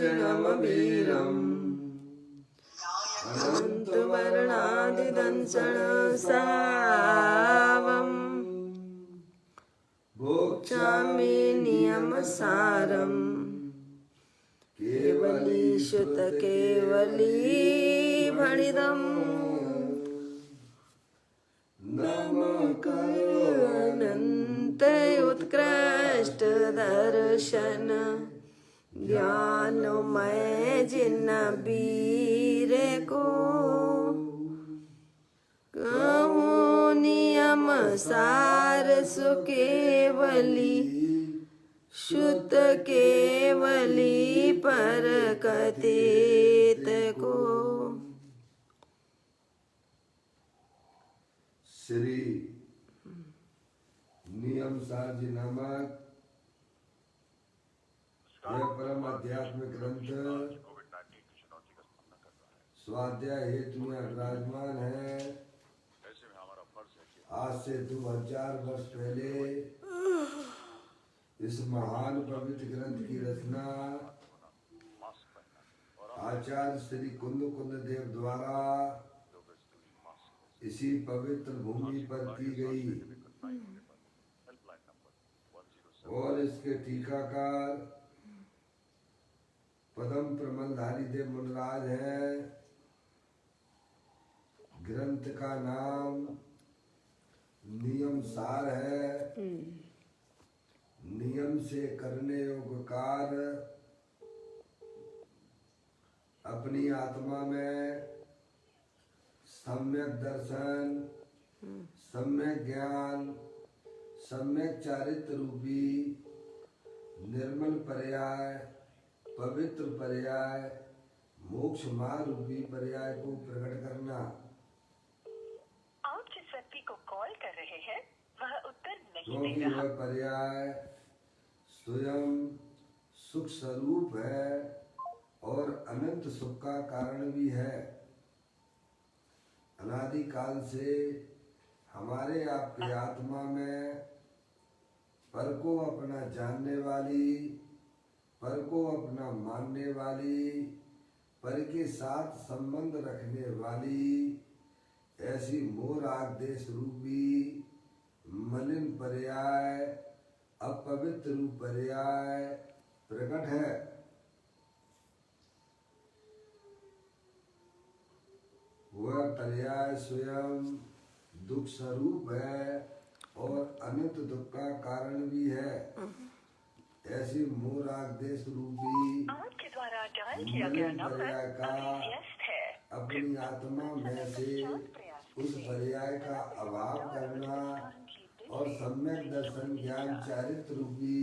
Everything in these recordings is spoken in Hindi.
वज्रम वीरम् अनन्तमरणादिदंसण सावम् भोक्ष्यामि नियमसारम् केवली श्रुत केवली भणिदम् नमः करो अनंत उत्कृष्ट दर्शन ज्ञानमय जिन वीर को कहूँ नियम सार सुकेवली शुद्ध केवली पर कथित को। श्री नियम सार जी नामक यह परम आध्यात्मिक ग्रंथ स्वाध्याय हेतु यहाँ विराजमान है। आज से 2000 वर्ष पहले इस महान पवित्र ग्रंथ की रचना आचार्य श्री कुंद कुंद देव द्वारा इसी पवित्र भूमि पर की गई और इसके टीकाकार पदम प्रमलधारी देव मुनराज है। ग्रंथ का नाम नियम सार है। नियम से करने योग्य कार्य अपनी आत्मा में सम्यक दर्शन, सम्यक ज्ञान, सम्यक चारित्र रूपी निर्मल पर्याय, पवित्र पर्याय, मोक्ष मार्ग रूपी पर्याय को प्रकट करना। आप जिस व्यक्ति को कॉल कर रहे हैं वह उत्तर नहीं क्योंकि दे रहा। वह पर्याय स्वयं सुख स्वरूप है और अनंत सुख का कारण भी है। अनादि काल से हमारे आपके आत्मा में पर को अपना जानने वाली, पर को अपना मानने वाली, पर के साथ संबंध रखने वाली ऐसी मोह राग देश रूपी मलिन पर्याय, अपवित्र रूप पर्याय प्रकट है। वह पर्याय स्वयं दुख स्वरूप है और अनंत दुख का कारण भी है। ऐसी मोह राग देश रूपी आपके द्वारा डायल किया गया मलिन नंबर पर्याय का अभी व्यस्त है। अपनी आत्मा में से उस पर्याय का अभाव करना और सम्यक दर्शन ज्ञान चारित्र रूपी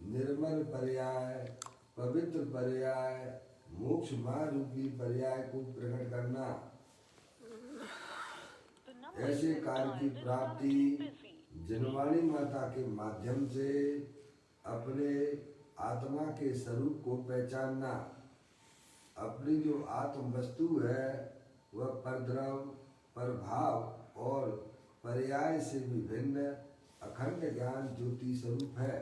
निर्मल पर्याय, पवित्र पर्याय, मोक्ष मार्ग रूपी पर्याय को प्रकट करना। ऐसे कार्य की प्राप्ति जनवाणी माता के माध्यम से अपने आत्मा के स्वरूप को पहचानना। अपनी जो आत्म वस्तु है वह परद्रव, परभाव और पर्याय से विभिन्न अखंड ज्ञान ज्योति स्वरूप है।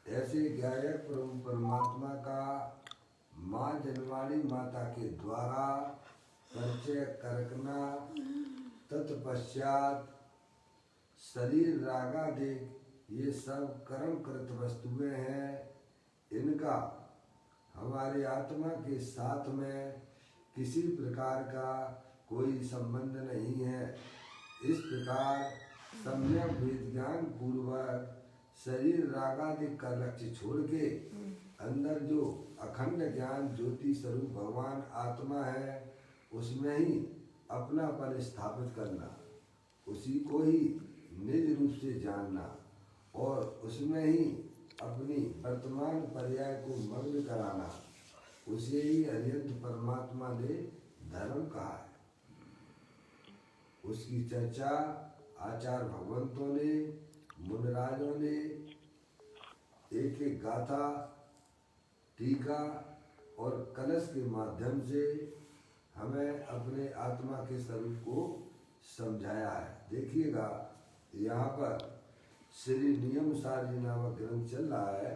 ऐसे ज्ञायक प्रभु परमात्मा का माँ जनवाणी माता के द्वारा परिचय करना, तत्पश्चात शरीर रागादिक ये सब कर्म कृत वस्तुएं हैं। इनका हमारे आत्मा के साथ में किसी प्रकार का कोई संबंध नहीं है। इस प्रकार सम्यक वेद ज्ञान पूर्वक शरीर रागादिक का लक्ष्य छोड़ के अंदर जो अखंड ज्ञान ज्योति स्वरूप भगवान आत्मा है उसमें ही अपनापन स्थापित करना, उसी को ही निज रूप से जानना और उसमें ही अपनी वर्तमान पर्याय को मग्न कराना। उसे ही अनंत परमात्मा ने धर्म कहा है। उसकी चर्चा आचार्य भगवंतों ने, मुनिराजों ने एक एक गाथा, टीका और कलश के माध्यम से हमें अपने आत्मा के स्वरूप को समझाया है। देखिएगा यहाँ पर श्री नियम सार जी नामक ग्रंथ चल रहा है।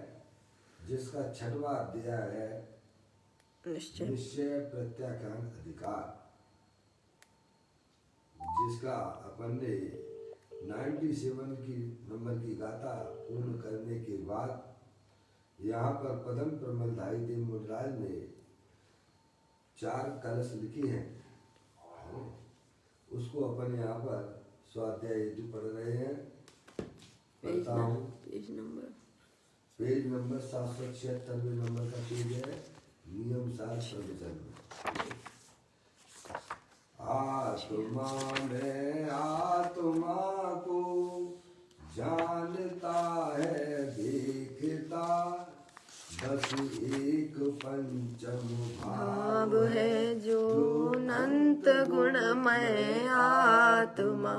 जिसका छठवां अध्याय है निश्चय। निश्चय प्रत्याख्यान अधिकार, जिसका अपन ने 97 की नंबर की गाथा पूर्ण करने के बाद यहाँ पर पदम प्रमलधारी देव मुनिराज ने 4 कलश लिखे हैं, उसको अपन यहाँ पर स्वाध्याय हेतु पढ़ रहे हैं। पढ़ता हूँ। पेज नंबर 776 नंबर का पेज है, नियम 7 प्रवचन। आत्मा में आत्मा को जानता है देखता, बस एक पंचम भाव है जो अनंत गुणमय आत्मा,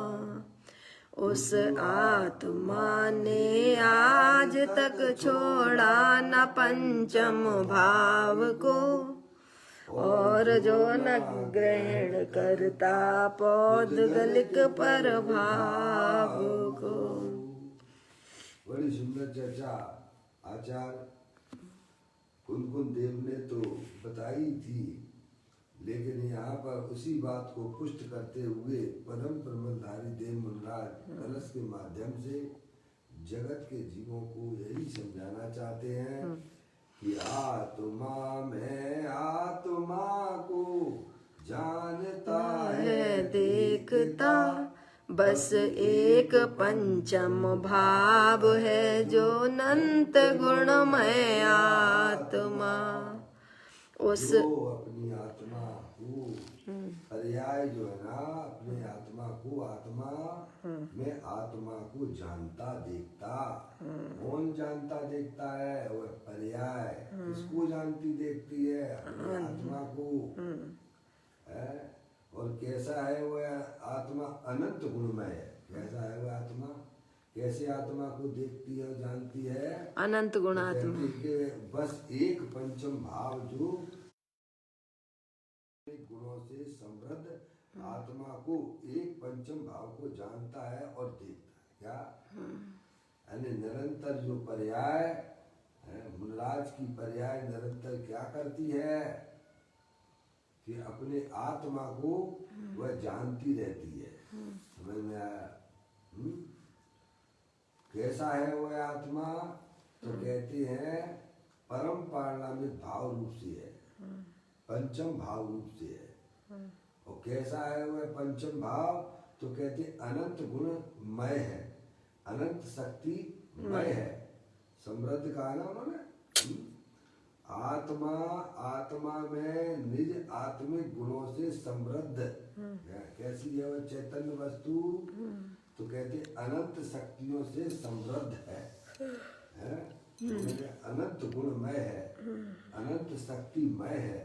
उस आत्मा ने आज तक छोड़ा न पंचम भाव को, और जो न ग्रहण करता पौद्गलिक प्रभाव को। बड़ी सुंदर चर्चा आचार्य कुन देव ने तो बताई थी, लेकिन यहाँ पर उसी बात को पुष्ट करते हुए परम प्रमलधारी देव मुनिराज कलश के माध्यम से जगत के जीवों को यही समझाना चाहते हैं कि आत्मा में आत्मा को जानता है देखता, बस एक पंचम भाव है जो अनंत गुणमय आत्मा, उस अपनी आत्मा को पर्याय जो है ना, अपने आत्मा को आत्मा में आत्मा को जानता देखता। कौन जानता देखता है? वह पर्याय किसको जानती देखती है? अपनी आत्मा को है। और कैसा है वह आत्मा? अनंत गुणमय है। कैसा है वह आत्मा? कैसे आत्मा को देखती है और जानती है? अनंत गुणात्मा। बस एक पंचम भाव जो गुणों से समृद्ध आत्मा को, एक पंचम भाव को जानता है और देखता है। क्या यानी निरंतर जो पर्याय मुनिराज की पर्याय निरंतर क्या करती है कि अपने आत्मा को वह जानती रहती है। समझ में आया? कैसा है वह आत्मा? तो कहते हैं परम पारणामिक भाव रूप से है, पंचम भाव रूप से है। और कैसा है वह पंचम भाव? तो कहते अनंत गुणमय है, अनंत शक्ति मय है। समृद्ध कहा ना उन्होंने। आत्मा आत्मा में निज आत्मिक गुणों से समृद्ध। कैसी है वह चैतन्य वस्तु? तो कहते अनंत शक्तियों से समृद्ध है, अनंत गुणमय है, अनंत शक्तिमय है।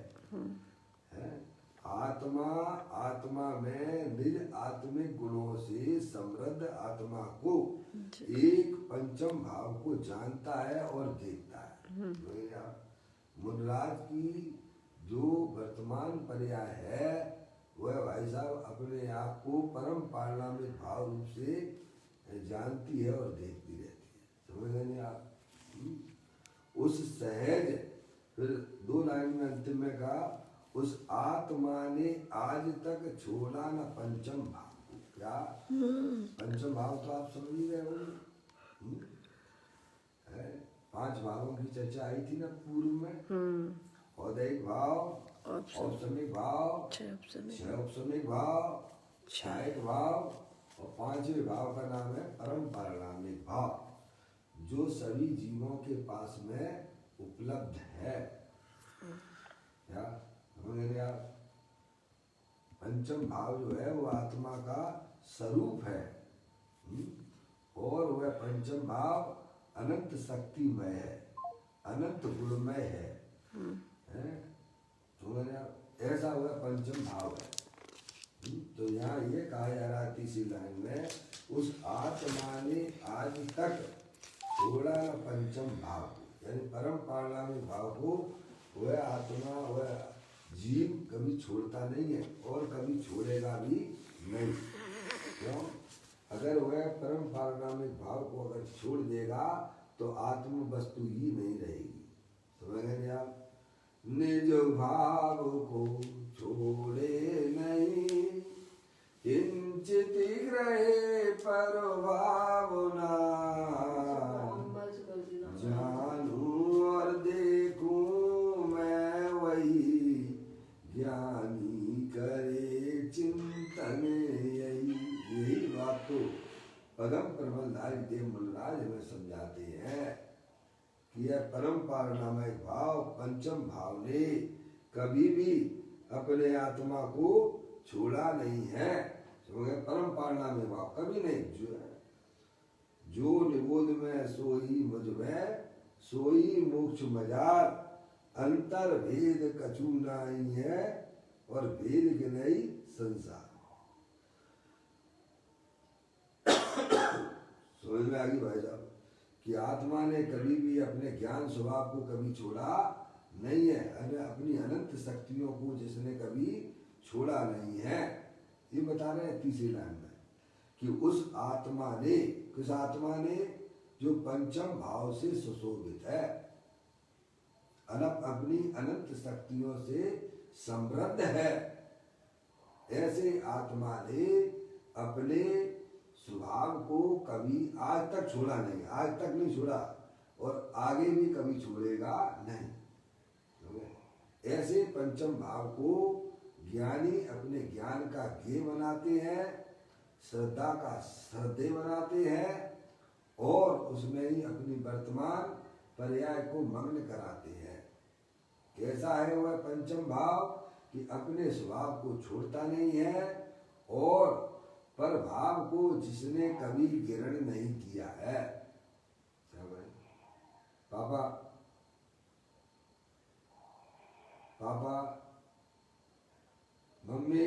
आत्मा आत्मा में निज आत्मिक गुणों से समृद्ध आत्मा को एक पंचम भाव को जानता है और देखता है। मुनिराज की जो वर्तमान पर्याय है वह भाई साहब अपने आप को परम पारणामिक भाव रूप से जानती है और देखती रहती है। समझ गए आप? उस सहज, फिर 2 लाइन में अंतिम में कहा, उस आत्मा ने आज तक छोड़ा न पंचम भाव। क्या पंचम भाव? तो आप समझ ही रहे होंगे। 5 भावों की चर्चा आई थी ना पूर्व में। औदैहिक भाव, औपसमिक भाव, 6 औपसमिक भाव, छायक भाव, और 5वें भाव का नाम है परम पारणामिक भाव, जो सभी जीवों के पास में उपलब्ध है। क्या आप? पंचम भाव जो है वो आत्मा का स्वरूप है, और वह पंचम भाव अनंत शक्तिमय है, अनंत गुणमय है। ऐसा वह पंचम भाव है। तो यहाँ ये कहा जा रहा है तीसरी लाइन में, उस आत्मा ने आज तक छोड़ा न पंचम भाव, यानी परम पारणामिक भाव को वह आत्मा, वह जीव कभी छोड़ता नहीं है और कभी छोड़ेगा भी नहीं। क्यों? अगर वह परम पारणामिक भाव को अगर छोड़ देगा तो आत्म वस्तु ही नहीं रहेगी। समझ गए आप? निज भाव को छोड़े नहीं, किंचित ग्रहे पर भावना, जानूं और देखूं मैं वही, ज्ञानी करे चिंतन यही। यही बात तो परम प्रबलधारी देव मुनिराज हमें समझाते हैं कि यह परम पारनामय भाव, पंचम भाव ने कभी भी अपने आत्मा को छोड़ा नहीं है। परम पारनामय भाव कभी नहीं। जो निबोध में सोई मुझ में, सोई मोक्ष मजार, अंतर भेद कछु नहीं है, और भेद के नहीं संसार। समझ में आ गई भाई साहब कि आत्मा ने कभी भी अपने ज्ञान स्वभाव को कभी छोड़ा नहीं है। अपनी अनंत शक्तियों को जिसने कभी छोड़ा नहीं है, ये बता रहे हैं तीसरी लाइन में कि उस आत्मा ने, किस आत्मा ने, जो पंचम भाव से सुशोभित है, अपनी अनंत शक्तियों से समृद्ध है, ऐसे आत्मा ने अपने स्वभाव को कभी आज तक छोड़ा नहीं, आज तक नहीं छोड़ा और आगे भी कभी छोड़ेगा नहीं। ऐसे पंचम भाव को ज्ञानी अपने ज्ञान का ज्ञेय बनाते हैं, श्रद्धा का श्रद्धेय बनाते हैं, और उसमें ही अपनी वर्तमान पर्याय को मग्न कराते हैं। कैसा है वह पंचम भाव कि अपने स्वभाव को छोड़ता नहीं है, और पर भाव को जिसने कभी ग्रहण नहीं किया है। पापा पापा मम्मी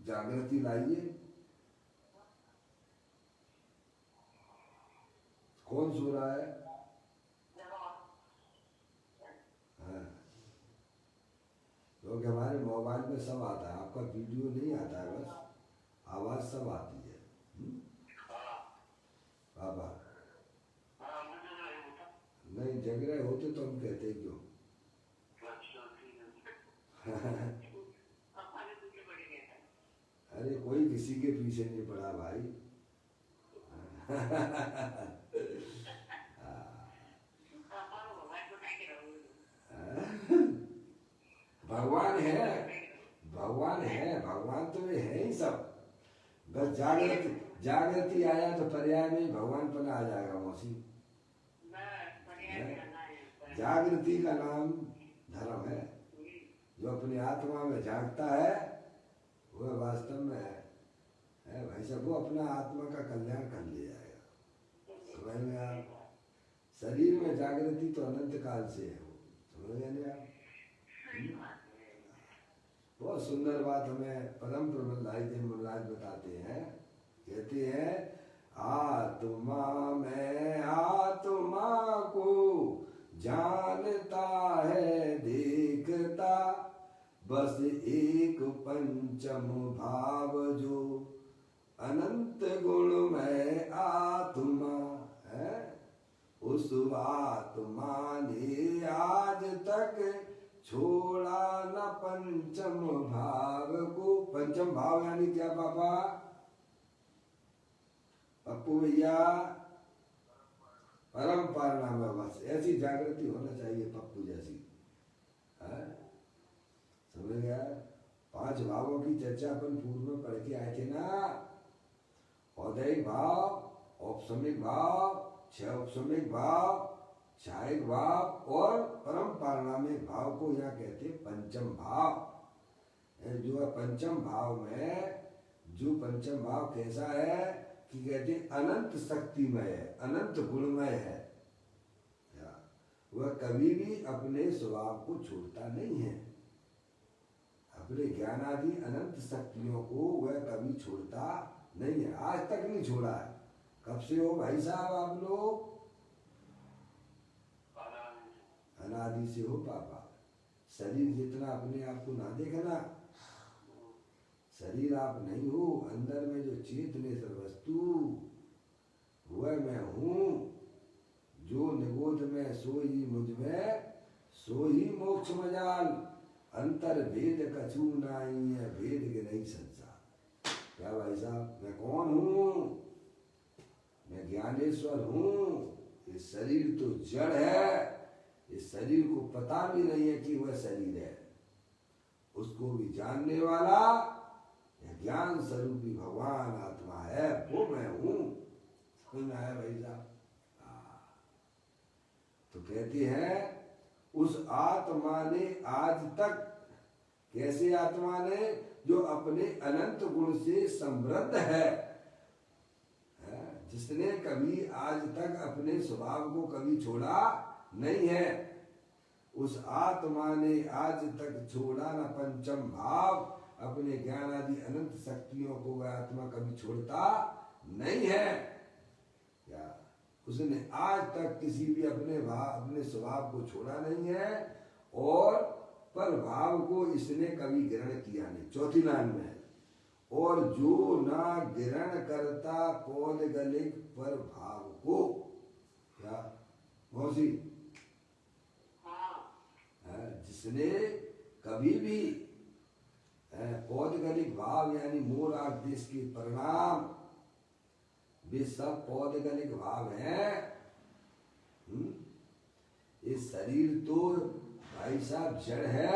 जागृति लाइए। कौन सो रहा है? हाँ, क्योंकि हमारे मोबाइल में सब आता है, आपका वीडियो नहीं आता है, बस आवाज सब आती है। पापा नहीं जग रहे होते तो हम कहते क्यों? अरे कोई किसी के पीछे नहीं पड़ा भाई। भगवान है, भगवान है, भगवान तो ये है ही सब। बस जागृति आया तो पर्याय में भगवान पना आ जाएगा मौसी। जागृति का नाम धर्म है। जो अपनी आत्मा में जागता है वह वास्तव में है भाई साहब, वो अपना आत्मा का कल्याण कर ले जाएगा। समझ में आप? शरीर में जागृति तो अनंत काल से है, वो समझ गए आप? बहुत सुंदर बात हमें परम प्रबलधारी देव मुनिराज बताते हैं। कहते हैं आत्मा में आत्मा को जानता है देखता, बस एक पंचम भाव जो अनंत गुण में आत्मा है, उस आत्मा ने आज तक छोड़ा न पंचम भाव को। पंचम भाव यानी क्या पापा? पप्पू भैया परम पारनाम है। बस ऐसी जागृति होना चाहिए पप्पू जैसी। समझ गया? 5 भावों की चर्चा अपन पूर्व में पढ़ के आए थे ना। औदैहिक भाव, औपसमिक भाव, 6 औपसमिक भाव, छायक भाव और परम पारनामिक भाव को यहाँ कहते पंचम भाव। जो है पंचम भाव में, जो पंचम भाव कैसा है कि कहते अनंत शक्तिमय है, अनंत गुणमय है। वह कभी भी अपने स्वभाव को छोड़ता नहीं है। अपने ज्ञान आदि अनंत शक्तियों को वह कभी छोड़ता नहीं है, आज तक नहीं छोड़ा है। कब से हो भाई साहब आप लोग? अनादि से हो पापा। शरीर जितना अपने आप को ना देखना, शरीर आप नहीं हो, अंदर में जो चेतन वस्तु वह मैं हूँ, जो सोई मुझ में सोई मोक्ष मजाल, अंतर भेद कछु नाई है, भेद के नहीं संसार। क्या भाई साहब, मैं कौन हूँ? मैं ज्ञानेश्वर हूँ। ये शरीर तो जड़ है, इस शरीर को पता भी नहीं है कि वह शरीर है। उसको भी जानने वाला यह ज्ञान स्वरूपी भगवान आत्मा है, वो मैं हूँ। समझ में आया भाई साहब? तो कहते हैं उस आत्मा ने आज तक, कैसे आत्मा ने? जो अपने अनंत गुण से समृद्ध है, जिसने कभी आज तक अपने स्वभाव को कभी छोड़ा नहीं है, उस आत्मा ने आज तक छोड़ा न पंचम भाव। अपने ज्ञान आदि अनंत शक्तियों को वह आत्मा कभी छोड़ता नहीं है। क्या उसने आज तक किसी भी अपने स्वभाव को छोड़ा नहीं है, और पर भाव को इसने कभी ग्रहण किया नहीं। चौथी लाइन में है, और जो ना ग्रहण करता पौद्गलिक पर भाव को। क्या मौसी? जिसने कभी भी पौद्गलिक भाव यानी मोर आदेश के परिणाम, वे सब पौद्गलिक भाव हैं। ये शरीर तो भाई साहब जड़ है,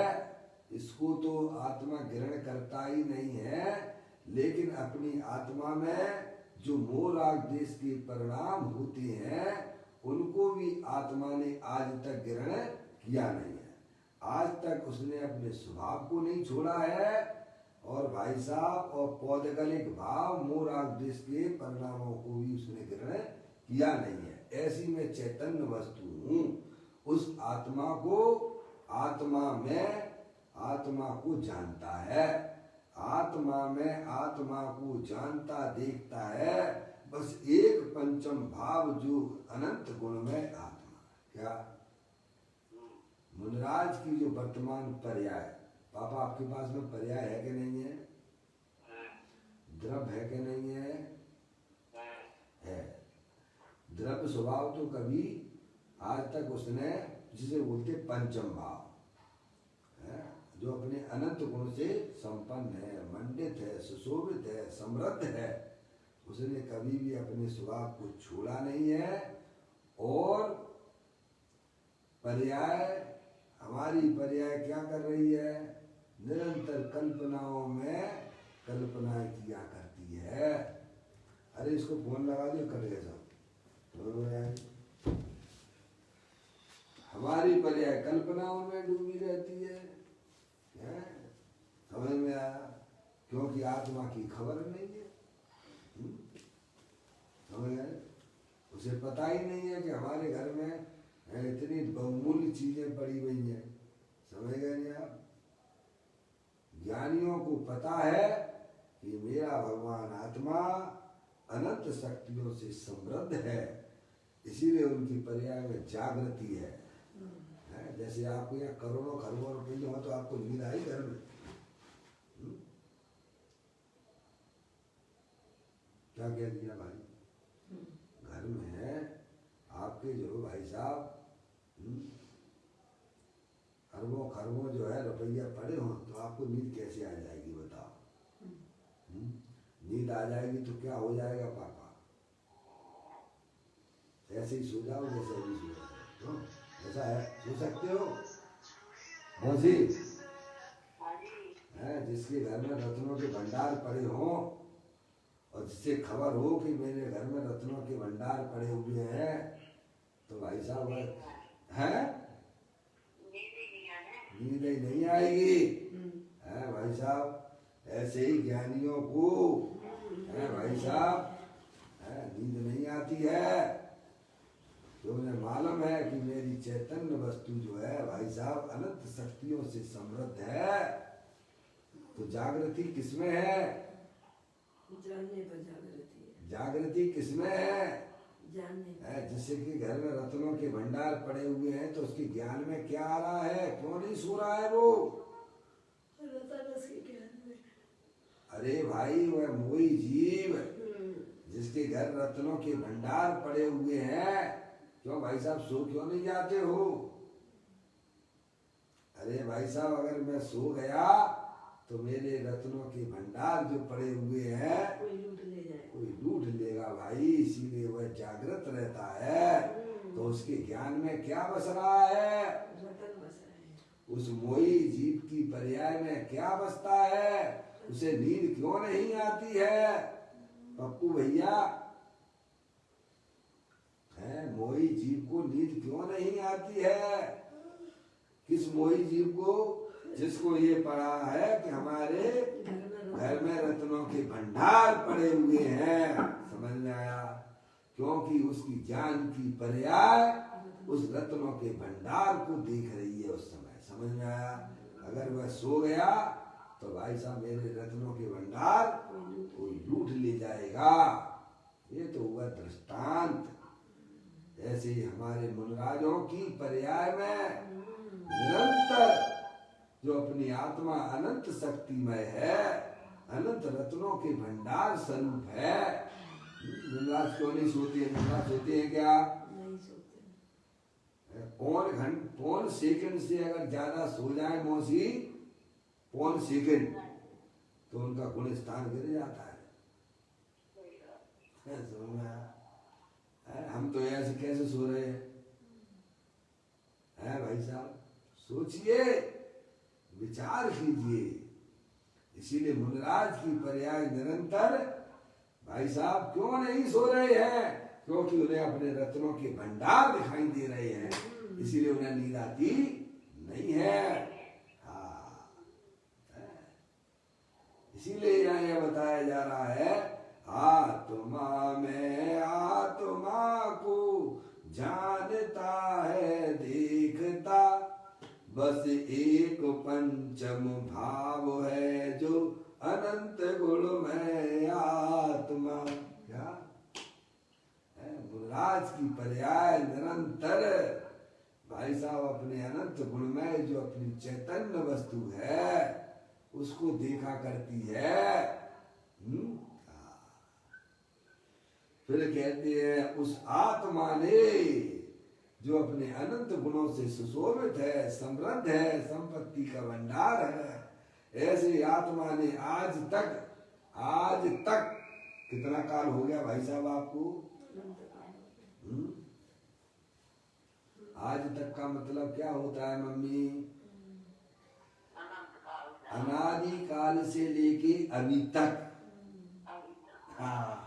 इसको तो आत्मा ग्रहण करता ही नहीं है, लेकिन अपनी आत्मा में जो मोर आदेश के परिणाम होते हैं उनको भी आत्मा ने आज तक ग्रहण किया नहीं है। आज तक उसने अपने स्वभाव को नहीं छोड़ा है, और भाई साहब और पौद्गलिक भाव मोरादेश के परिणामों को भी उसने ग्रहण किया नहीं है। ऐसी मैं चैतन्य वस्तु हूँ। उस आत्मा को, आत्मा में आत्मा को जानता है, आत्मा में आत्मा को जानता देखता है। बस एक पंचम भाव जो अनंत गुण में आत्मा। क्या मुनराज की जो वर्तमान पर्याय, पापा आपके पास में पर्याय है कि नहीं है? द्रव्य है कि नहीं है? है। द्रव्य स्वभाव तो कभी आज तक उसने, जिसे बोलते पंचम भाव है, जो अपने अनंत गुण से संपन्न है, मंडित है, सुशोभित है, समृद्ध है, उसने कभी भी अपने स्वभाव को छोड़ा नहीं है। और पर्याय, हमारी पर्याय क्या कर रही है? निरंतर कल्पनाओं में कल्पनाएं किया करती है। अरे इसको फोन लगा दो, करेगा सब। हमारी पर्याय कल्पनाओं में डूबी रहती है। समझ में आया? क्योंकि आत्मा की खबर नहीं है। समझ गए? उसे पता ही नहीं है कि हमारे घर में इतनी बहुमूल्य चीजें पड़ी हुई हैं। समझ गए नहीं आप? ज्ञानियों को पता है कि मेरा भगवान आत्मा अनंत शक्तियों से समृद्ध है, इसीलिए उनकी पर्याय में जागृति है। जैसे आपको यहाँ करोड़ों खरबों रुपये हो तो आपको नींद आई घर में? क्या कह दिया भाई? घर में आपके जो भाई साहब अरबों खरबों जो है रुपया पड़े हो, तो आपको नींद कैसे आ जाएगी बताओ? नींद आ जाएगी तो क्या हो जाएगा पापा? ऐसे ही सो जाओ जैसे अभी सो जाओ। ऐसा है, सो सकते हो? मौसी है, जिसके घर में रत्नों के भंडार पड़े हों, और जिससे खबर हो कि मेरे घर में रत्नों के भंडार पड़े हुए हैं, तो भाई साहब है नींद ही नहीं आएगी। है भाई साहब, ऐसे ही ज्ञानियों को है भाई साहब नींद नहीं आती है। तो उन्हें मालूम है कि मेरी चैतन्य वस्तु जो है भाई साहब अनंत शक्तियों से समृद्ध है। तो जागृति किसमें है? जानने पर जागृति है। जागृति किसमें है? जानने है। जिससे कि घर में रत्नों के भंडार पड़े हुए हैं, तो उसके ज्ञान में क्या आ रहा है? क्यों नहीं सो रहा है वो? अरे भाई, वह मोही जीव जिसके घर रत्नों के भंडार पड़े हुए हैं, क्यों भाई साहब सो क्यों नहीं जाते हो? अरे भाई साहब अगर मैं सो गया तो मेरे रत्नों के भंडार जो पड़े हुए हैं कोई लूट ले जाए। कोई लूट लेगा भाई, इसीलिए वह जागृत रहता है। तो उसके ज्ञान में क्या बस रहा है? रतन बस रहे हैं। उस मोही जीव की पर्याय में क्या बसता है? उसे नींद क्यों नहीं आती है पप्पू भैया? है मोही जीव को नींद क्यों नहीं आती है? किस मोही जीव को? जिसको ये पड़ा है कि हमारे घर में रत्नों के भंडार पड़े हुए हैं। समझ में आया? क्योंकि उसकी ज्ञान की पर्याय उस रत्नों के भंडार को देख रही है उस समय। समझ में आया? अगर वह सो गया तो भाई साहब मेरे रत्नों के भंडार कोई लूट ले जाएगा। ये तो हुआ दृष्टांत। ऐसे ही हमारे मुनराजों की पर्याय में निरंतर जो अपनी आत्मा अनंत शक्तिमय है, अनंत रत्नों के भंडार स्वरूप है। मुनराज क्यों नहीं सोते हैं? मुनराज सोते हैं क्या? नहीं सोते। पौन सेकंड से अगर ज्यादा सो जाए मौसी, पौन सेकंड, तो उनका गुण स्थान गिर जाता है। समझ में आया? हम तो ऐसे कैसे सो रहे हैं भाई साहब? सोचिए, विचार कीजिए। इसीलिए मुनराज की पर्याय निरंतर भाई साहब क्यों नहीं सो रहे हैं? क्योंकि उन्हें अपने रत्नों के भंडार दिखाई दे रहे हैं, इसीलिए उन्हें नींद आती नहीं है। इसीलिए यहाँ यह बताया जा रहा है, आत्मा में आत्मा को जानता है देखता, बस एक पंचम भाव है जो अनंत गुणमय आत्मा। क्या मुनराज की पर्याय निरंतर भाई साहब अपने अनंत गुणमय जो अपनी चैतन्य वस्तु है उसको देखा करती है। फिर कहते हैं उस आत्मा ने जो अपने अनंत गुणों से सुशोभित है, समृद्ध है, संपत्ति का भंडार है, ऐसे आत्मा ने आज तक कितना काल हो गया भाई साहब आपको? आज तक का मतलब क्या होता है मम्मी? अनादि काल से लेके अभी तक। हाँ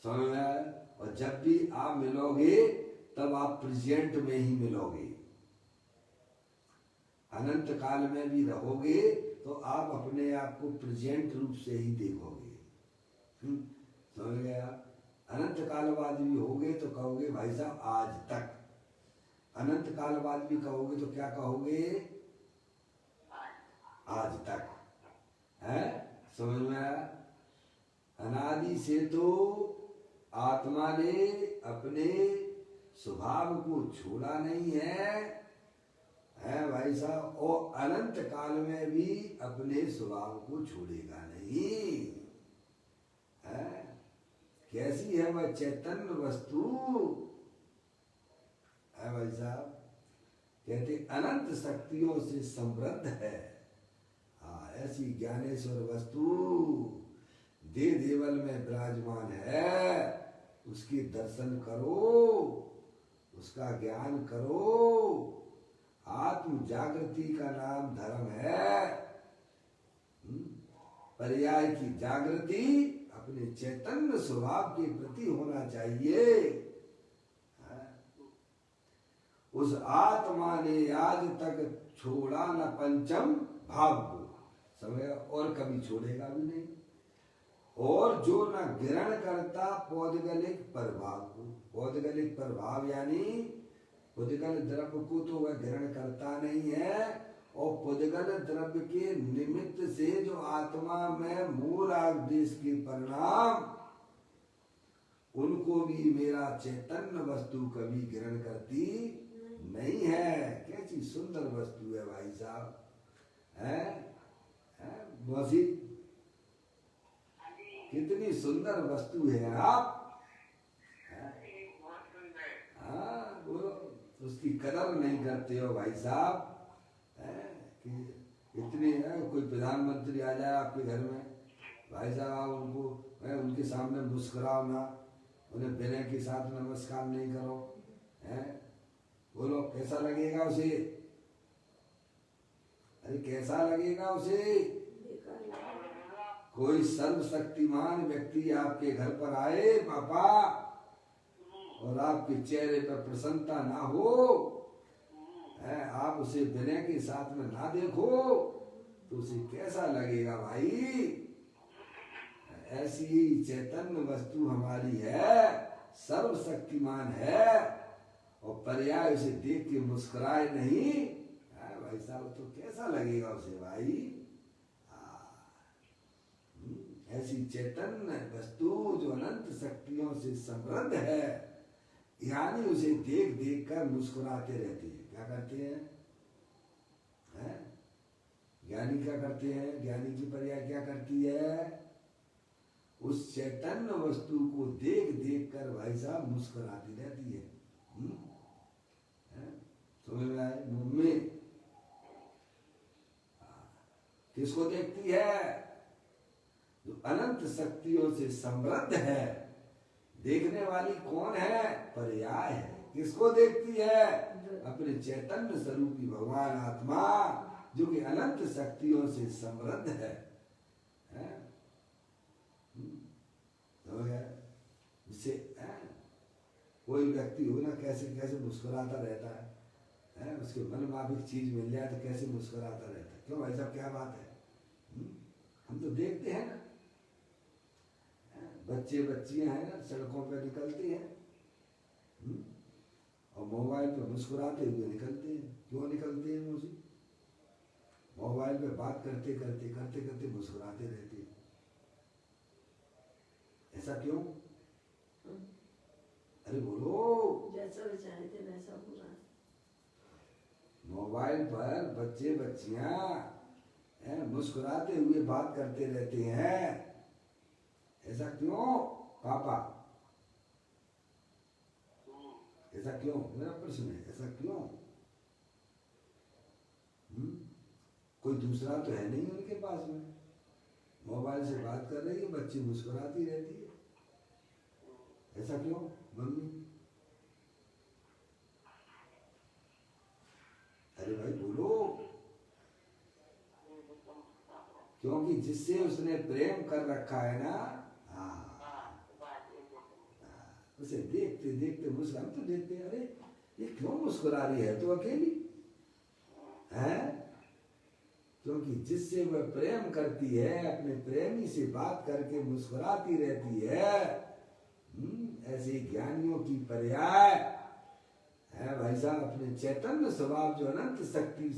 समझ में आया? और जब भी आप मिलोगे तब आप प्रेजेंट में ही मिलोगे। अनंत काल में भी रहोगे तो आप अपने आप को प्रेजेंट रूप से ही देखोगे। समझ गया? अनंत काल बाद भी होगे तो कहोगे भाई साहब आज तक। अनंत काल बाद भी कहोगे तो क्या कहोगे? आज तक। है? समझ में आया? अनादि से तो आत्मा ने अपने स्वभाव को छोड़ा नहीं है भाई साहब, और अनंत काल में भी अपने स्वभाव को छोड़ेगा नहीं है। कैसी है वह चैतन्य वस्तु है भाई साहब? कहते अनंत शक्तियों से समृद्ध है। ऐसी ज्ञानेश्वर वस्तु दे देवल में विराजमान है। उसके दर्शन करो, उसका ज्ञान करो। आत्म जागृति का नाम धर्म है। पर्याय की जागृति अपने चैतन्य स्वभाव के प्रति होना चाहिए। उस आत्मा ने आज तक छोड़ा न पंचम भाव को, समय और कभी छोड़ेगा भी नहीं। और जो न ग्रहण करता पौद्गलिक प्रभाव को, पौद्गलिक प्रभाव यानी पुद्गल द्रव्य को तो वह ग्रहण करता नहीं है, और पुद्गल द्रव्य के निमित्त से जो आत्मा में मूल आदेश के परिणाम उनको भी मेरा चैतन्य वस्तु कभी ग्रहण करती नहीं है। कैसी सुंदर वस्तु है भाई साहब, है मौसी? कितनी सुंदर वस्तु है आप। हाँ उसकी कदर नहीं करते हो भाई साहब। कि इतनी कोई प्रधानमंत्री आ जाए आपके घर में, भाई साहब आप उनको उनके सामने मुस्कुराओ ना, उन्हें विनय के साथ नमस्कार नहीं करो, बोलो कैसा लगेगा उसे? अरे कैसा लगेगा उसे? बेकार लगेगा। कोई सर्वशक्तिमान व्यक्ति आपके घर पर आए पापा और आपके चेहरे पर प्रसन्नता ना हो, आप उसे विनय के साथ में ना देखो तो उसे कैसा लगेगा भाई? ऐसी ही चैतन्य वस्तु हमारी है, सर्वशक्तिमान है, और पर्याय उसे देख के मुस्कुराए नहीं, भाई साहब तो कैसा लगेगा उसे भाई? ऐसी चैतन्य वस्तु जो अनंत शक्तियों से समृद्ध है, यानी उसे देख देख कर मुस्कुराते रहते हैं। क्या करते हैं? ज्ञानी क्या करते हैं? ज्ञानी की पर्याय क्या करती है? उस चैतन्य वस्तु को देख देख कर भाई साहब मुस्कुराती रहती है। समझ में आए? मम्मी किसको देखती है? जो अनंत शक्तियों से समृद्ध है। देखने वाली कौन है? पर्याय है। किसको देखती है? अपने चैतन्य स्वरूपी भगवान आत्मा जो कि अनंत शक्तियों से समृद्ध है। जिससे कोई व्यक्ति हो ना कैसे कैसे मुस्कुराता रहता है, उसके मन माफिक चीज मिल जाए तो कैसे मुस्कुराता रहता है। क्यों भाई साहब क्या बात है? हम तो देखते हैं ना, बच्चे बच्चियां हैं ना सड़कों पे निकलती हैं और मोबाइल पे मुस्कुराते हुए निकलते हैं। क्यों निकलते हैं? मुझे मोबाइल पे बात करते करते करते करते मुस्कुराते रहते हैं। ऐसा क्यों? अरे बोलो। जैसा भी चाहे थे वैसा हो रहा है। मोबाइल पर बच्चे बच्चियां मुस्कुराते हुए बात करते रहते हैं। ऐसा क्यों पापा? ऐसा क्यों? मेरा प्रश्न है, ऐसा क्यों? कोई दूसरा तो है नहीं उनके पास में, मोबाइल से बात कर रही है, बच्ची मुस्कुराती रहती है। ऐसा क्यों मम्मी? अरे भाई बोलो। क्योंकि जिससे उसने प्रेम कर रखा है ना, उसे देखते देखते मुस्कुरा तो देखते, अरे ये क्यों मुस्कुरा रही है तो अकेली है? क्योंकि जिससे वह प्रेम करती है, अपने प्रेमी से बात करके मुस्कुराती रहती है। ऐसे ज्ञानियों की पर्याय है भाई साहब, अपने चैतन्य स्वभाव जो अनंत शक्ति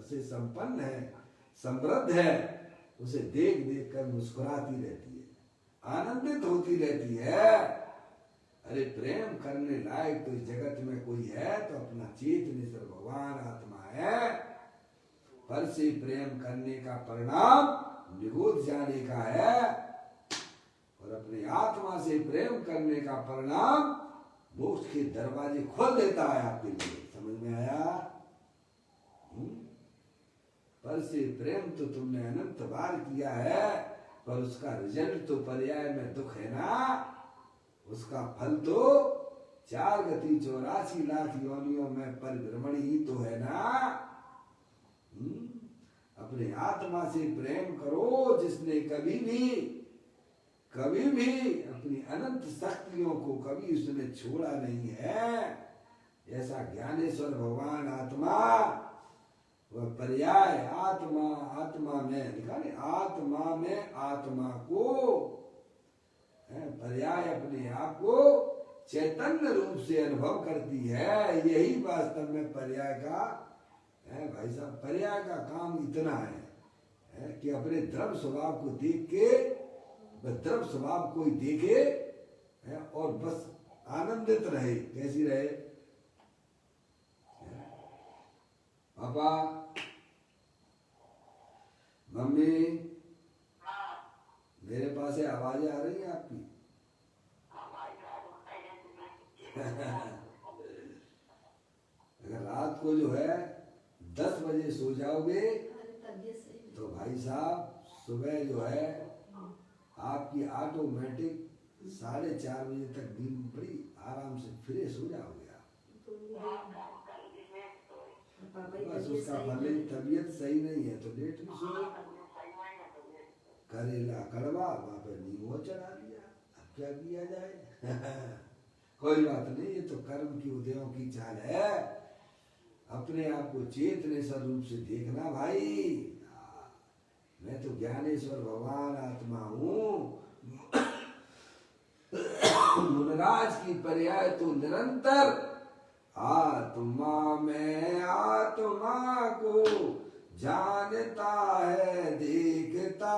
से संपन्न है, समृद्ध है, उसे देख देख कर मुस्कुराती रहती है, आनंदित होती रहती है। अरे प्रेम करने लायक तो इस जगत में कोई है तो अपना चेतनेश्वर भगवान आत्मा है। पर से प्रेम करने का परिणाम निगोद जाने का है, और अपने आत्मा से प्रेम करने का परिणाम मोक्ष के दरवाजे खोल देता है आपके लिए। समझ में आया? पर से प्रेम तो तुमने अनंत बार किया है, पर उसका रिजल्ट तो पर्याय में दुख है ना। उसका फल तो 4 गति 84 लाख योनियों में परिभ्रमण ही तो है ना। अपने आत्मा से प्रेम करो, जिसने कभी भी अपनी अनंत शक्तियों को कभी उसने छोड़ा नहीं है। ऐसा ज्ञानेश्वर भगवान आत्मा, वह पर्याय आत्मा, आत्मा में निकाले, आत्मा में आत्मा को पर्याय अपने आप को चैतन्य रूप से अनुभव करती है। यही वास्तव में पर्याय का है भाई साहब। पर्याय का काम इतना है कि अपने द्रव स्वभाव को देख के, द्रव स्वभाव कोई देखे और बस आनंदित रहे। कैसी रहे? पापा, मम्मी, मेरे पास से आवाजें आ रही हैं आपकी? अगर रात को जो है 10 बजे सो जाओगे अरे तबीयत सही नहीं। तो भाई साहब सुबह जो है आपकी ऑटोमेटिक 4:30 बजे तक नींद बड़ी आराम से फ्रेश हो जाओगे आप। तो पापा की बस तबीयत उसका सही भले नहीं। तबीयत सही नहीं है तो लेट भी सो, करेला कड़वा वहां पर नींबू चढ़ा दिया, अब क्या किया जाए। कोई बात नहीं, ये तो कर्म की उदयों की चाल है। अपने आप को चेतने स्वरूप से देखना भाई। मैं तो ज्ञानेश्वर भगवान आत्मा हूँ। मुनराज की पर्याय तो निरंतर आत्मा में आत्मा को जानता है देखता,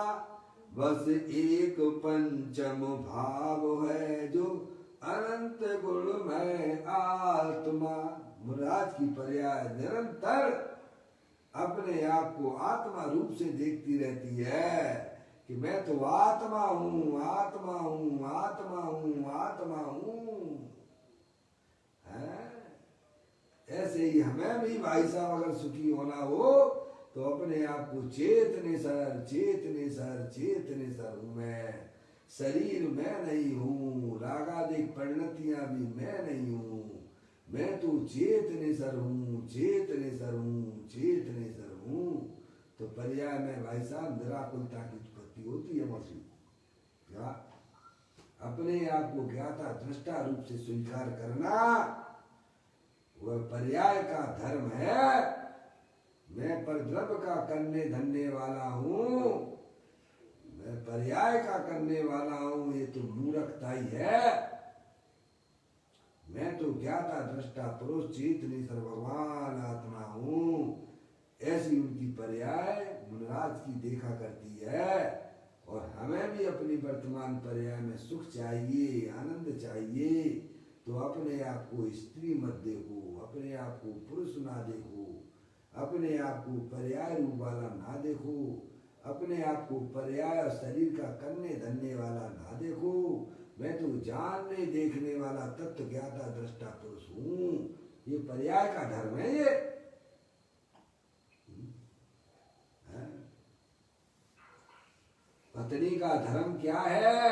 बस एक पंचम भाव है जो अनंत गुण में आत्मा। मुनराज की पर्याय निरंतर अपने आप को आत्मा रूप से देखती रहती है कि मैं तो आत्मा हूँ, आत्मा हूँ, आत्मा हूँ, आत्मा हूँ। ऐसे ही हमें भी भाई साहब अगर सुखी होना हो तो अपने आप को चेतने सर, चेतने सर, चेतने सर हूँ मैं। शरीर मैं नहीं हूँ, रागादिक परिणतियां भी मैं नहीं हूँ। मैं तो चेतने सर हूँ, चेतने सर हूँ, चेतने सर हूँ। तो पर्याय में भाई साहब निराकुलता की उत्पत्ति होती है मौसी। क्या अपने आप को ज्ञाता दृष्टा रूप से स्वीकार करना वह पर्याय का धर्म है। मैं परद्रव्य का करने धरने वाला हूँ, मैं पर्याय का करने वाला हूँ, ये तो मूर्खता ही है। मैं तो ज्ञाता दृष्टा पुरुष चेतनी सर्वभगवान आत्मा हूँ। ऐसी उनकी पर्याय मुनराज की देखा करती है। और हमें भी अपनी वर्तमान पर्याय में सुख चाहिए, आनंद चाहिए, तो अपने आप को स्त्री मत देखो, अपने आप को पुरुष ना देखो, अपने आप को पर्याय रूप वाला ना देखो, अपने आप को पर्याय शरीर का करने धरने वाला ना देखो। मैं तो जानने देखने वाला तत्व ज्ञाता दृष्टा पुरुष हूँ। ये पर्याय का धर्म है। ये पत्नी का धर्म क्या है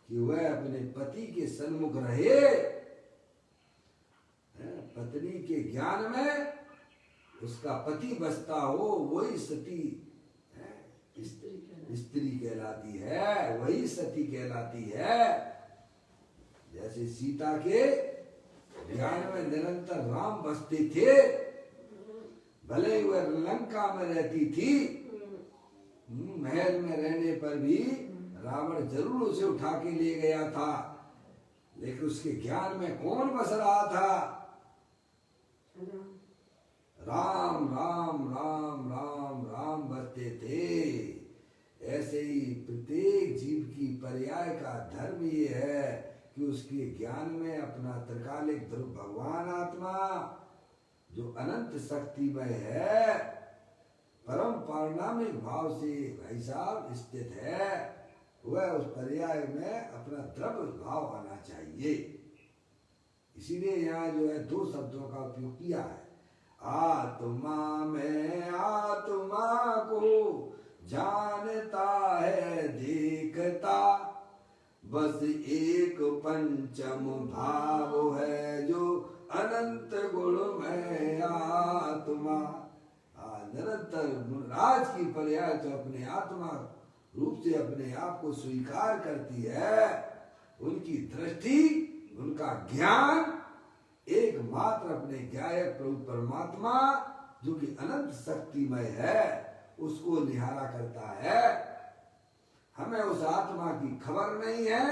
कि वह अपने पति के सन्मुख रहे। पत्नी के ज्ञान में उसका पति बसता हो, वही सती स्त्री कहलाती है, वही सती कहलाती है। जैसे सीता के ज्ञान में निरंतर राम बसते थे, भले ही वह लंका में रहती थी, महल में रहने पर भी रावण जरूर उसे उठा के ले गया था, लेकिन उसके ज्ञान में कौन बस रहा था? राम राम राम राम राम बसते थे। ऐसे ही प्रत्येक जीव की पर्याय का धर्म ये है कि उसके ज्ञान में अपना त्रिकालिक ध्रुव भगवान आत्मा जो अनंत शक्तिमय है, परम पारणामिक भाव से भाई साहब स्थित है, वह उस पर्याय में अपना द्रव्य भाव आना चाहिए। इसीलिए यहाँ जो है दो शब्दों का उपयोग किया है। आत्मा में आत्मा को जानता है देखता, बस एक पंचम भाव है जो अनंत गुण में आत्मा। निरंतर राज की पर्याय तो अपने आत्मा रूप से अपने आप को स्वीकार करती है। उनकी दृष्टि, उनका ज्ञान एकमात्र अपने ज्ञायक प्रभु परमात्मा जो कि अनंत शक्तिमय है उसको निहारा करता है। हमें उस आत्मा की खबर नहीं है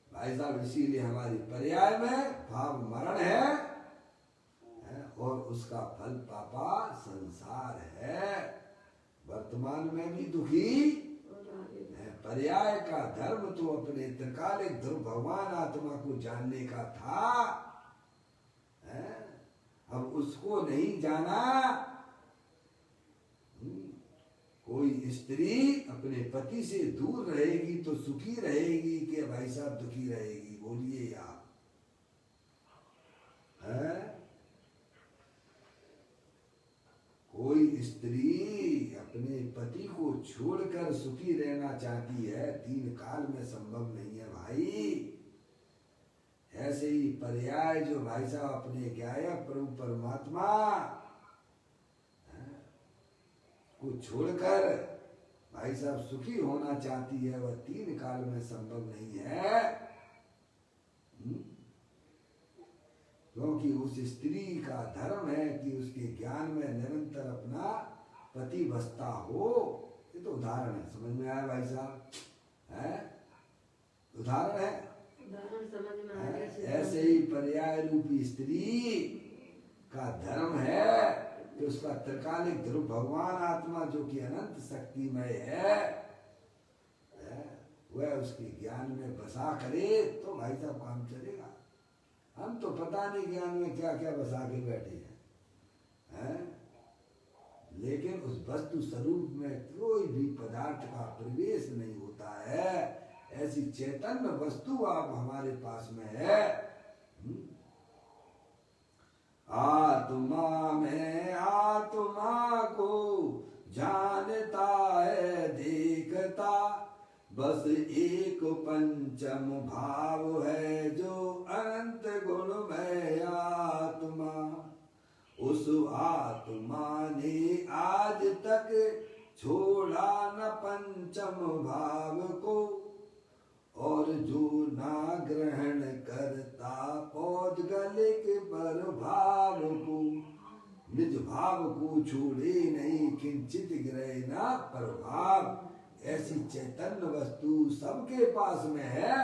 भाई साहब, इसीलिए हमारी पर्याय में भाव मरण है और उसका फल पापा संसार है। वर्तमान में भी दुखी, पर्याय का धर्म तो अपने त्रिकालिक ध्रुव भगवान आत्मा को जानने का था, अब उसको नहीं जाना। कोई स्त्री अपने पति से दूर रहेगी तो सुखी रहेगी कि भाई साहब दुखी रहेगी? बोलिए आप। को छोड़कर सुखी रहना चाहती है, तीन काल में संभव नहीं है भाई। ऐसे ही पर्याय जो भाई साहब अपने गायक प्रभु परमात्मा को छोड़कर भाई साहब सुखी होना चाहती है, वह तीन काल में संभव नहीं है। क्योंकि उस स्त्री का धर्म है कि उसके ज्ञान में निरंतर अपना पति बसता हो। ये तो उदाहरण है, समझ में आया भाई साहब? है उदाहरण है। उदाहरण समझ में आ गया। ऐसे ही पर्याय रूपी स्त्री का धर्म है कि उसका त्रिकालिक ध्रुव भगवान आत्मा जो कि अनंत शक्तिमय है, वह उसके ज्ञान में बसा करे तो भाई साहब काम चलेगा। हम तो पता नहीं ज्ञान में क्या क्या बसा के बैठे हैं, लेकिन उस वस्तु स्वरूप में कोई भी पदार्थ का प्रवेश नहीं होता है। ऐसी चैतन्य वस्तु आप हमारे पास में है। आत्मा में आत्मा को जानता है देखता, बस एक पंचम भाव है जो अनंत गुणमय आत्मा। उस आत्मा ने आज तक छोड़ा न पंचम भाव को, और जो ना ग्रहण करता पौद्गलिक पर भाव को, निज भाव को छोड़े नहीं किंचित ग्रहे ना प्रभाव। ऐसी चैतन्य वस्तु सबके पास में है।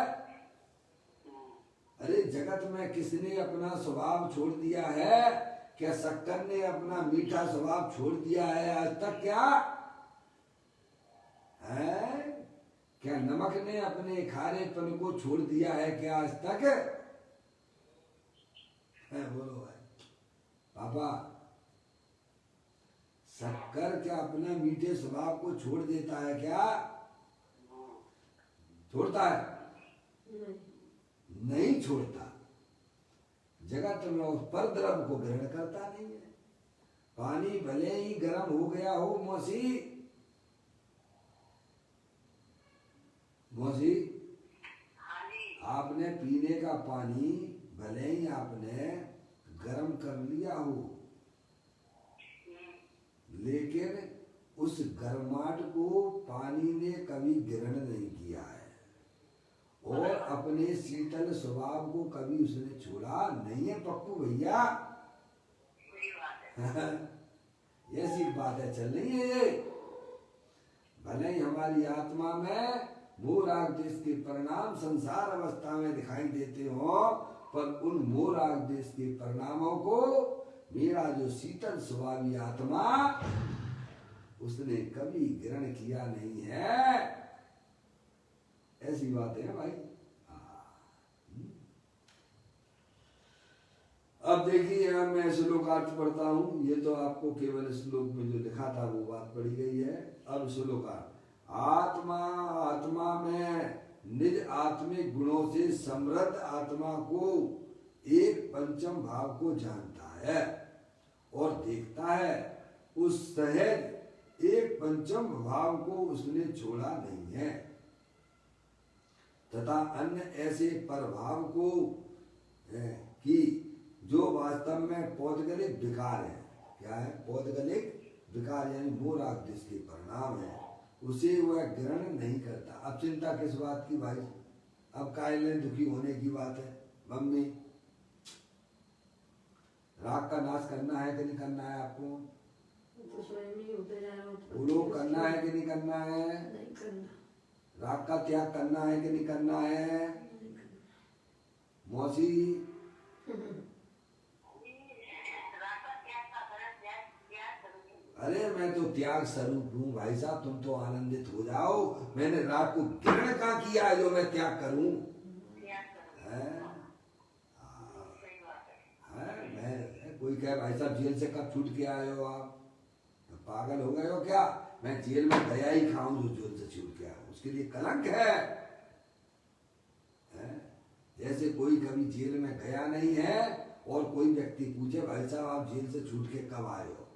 अरे जगत में किसने अपना स्वभाव छोड़ दिया है? क्या शक्कर ने अपना मीठा स्वभाव छोड़ दिया है आज तक? क्या है? क्या नमक ने अपने खारेपन को छोड़ दिया है क्या आज तक? है बोलो भाई पापा, शक्कर क्या अपना मीठे स्वभाव को छोड़ देता है क्या? छोड़ता है? नहीं छोड़ता। जगत में उस पर द्रव को ग्रहण करता नहीं है। पानी भले ही गर्म हो गया हो मौसी, मौसी आपने पीने का पानी भले ही आपने गर्म कर लिया हो, लेकिन उस गर्माहट को पानी ने कभी ग्रहण नहीं किया है, और अपने शीतल स्वभाव को कभी उसने छोड़ा नहीं है पप्पू भैया। ऐसी बातें चल रही है ये। भले ही हमारी आत्मा में मोराग देश के परिणाम संसार अवस्था में दिखाई देते हो, पर उन मोराग देश के परिणामों को मेरा जो शीतल स्वभावी आत्मा उसने कभी ग्रहण किया नहीं है। ऐसी बातें हैं भाई। अब देखिए मैं श्लोकार्थ पढ़ता हूं। ये तो आपको केवल श्लोक में जो लिखा था वो बात पढ़ी गई है। अब श्लोकार्थ। आत्मा आत्मा में निज आत्मिक गुणों से समृद्ध आत्मा को एक पंचम भाव को जानता है और देखता है। उस सहज एक पंचम भाव को उसने छोड़ा नहीं है, तथा अन्य ऐसे प्रभाव को कि जो वास्तव में पौद्गलिक विकार है। क्या है? पौद्गलिक विकार यानी मोराग जिसके परिणाम है, उसे वह ग्रहण नहीं करता। अब चिंता किस बात की भाई? अब कायले दुखी होने की बात है। मम्मी राग का नाश करना है कि नहीं करना है आपको? तो स्वयं ही होते जा रहा वो लोग करना है कि नहीं करना है? नहीं करना। राग का त्याग करना है कि नहीं करना है? मौसी अरे मैं तो त्याग स्वरूप हूँ भाई साहब, तुम तो आनंदित हो जाओ। मैंने राग को ग्रहण कहाँ किया है जो मैं त्याग करूं? मैं कोई कहे भाई साहब जेल से कब छूट के आए हो आप? तो पागल हो गए हो क्या? मैं जेल में दया ही खाऊं जो जेल से छूट के आया, उसके लिए कलंक है। जैसे कोई कभी जेल में गया नहीं है और कोई व्यक्ति पूछे भाई साहब आप जेल से छूट के कब आए हो,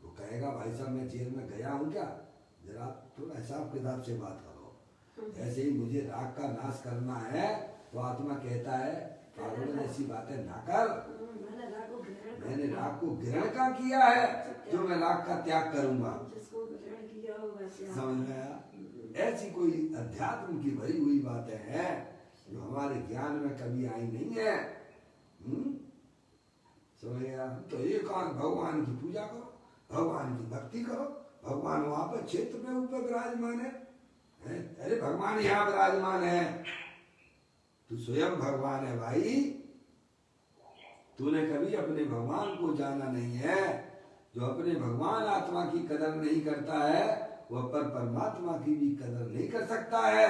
वो कहेगा भाई साहब मैं जेल में गया हूँ क्या, जरा थोड़ा हिसाब किताब से बात करो। ऐसे ही मुझे राग का नाश करना है तो आत्मा कहता है पागल ऐसी बातें ना कर, मैंने राग को ग्रहण का किया है जो मैं राग का त्याग करूंगा। समझ में आया? ऐसी कोई अध्यात्म की भरी हुई बातें हैं जो हमारे ज्ञान में कभी आई नहीं है। समझ गया? तो एकांत भगवान की पूजा करो, भगवान की भक्ति करो, भगवान वहां पर क्षेत्र में ऊपर विराजमान है। अरे भगवान यहाँ विराजमान है, तू स्वयं भगवान है भाई। तूने कभी अपने भगवान को जाना नहीं है। जो अपने भगवान आत्मा की कदर नहीं करता है वह पर परमात्मा की भी कदर नहीं कर सकता है।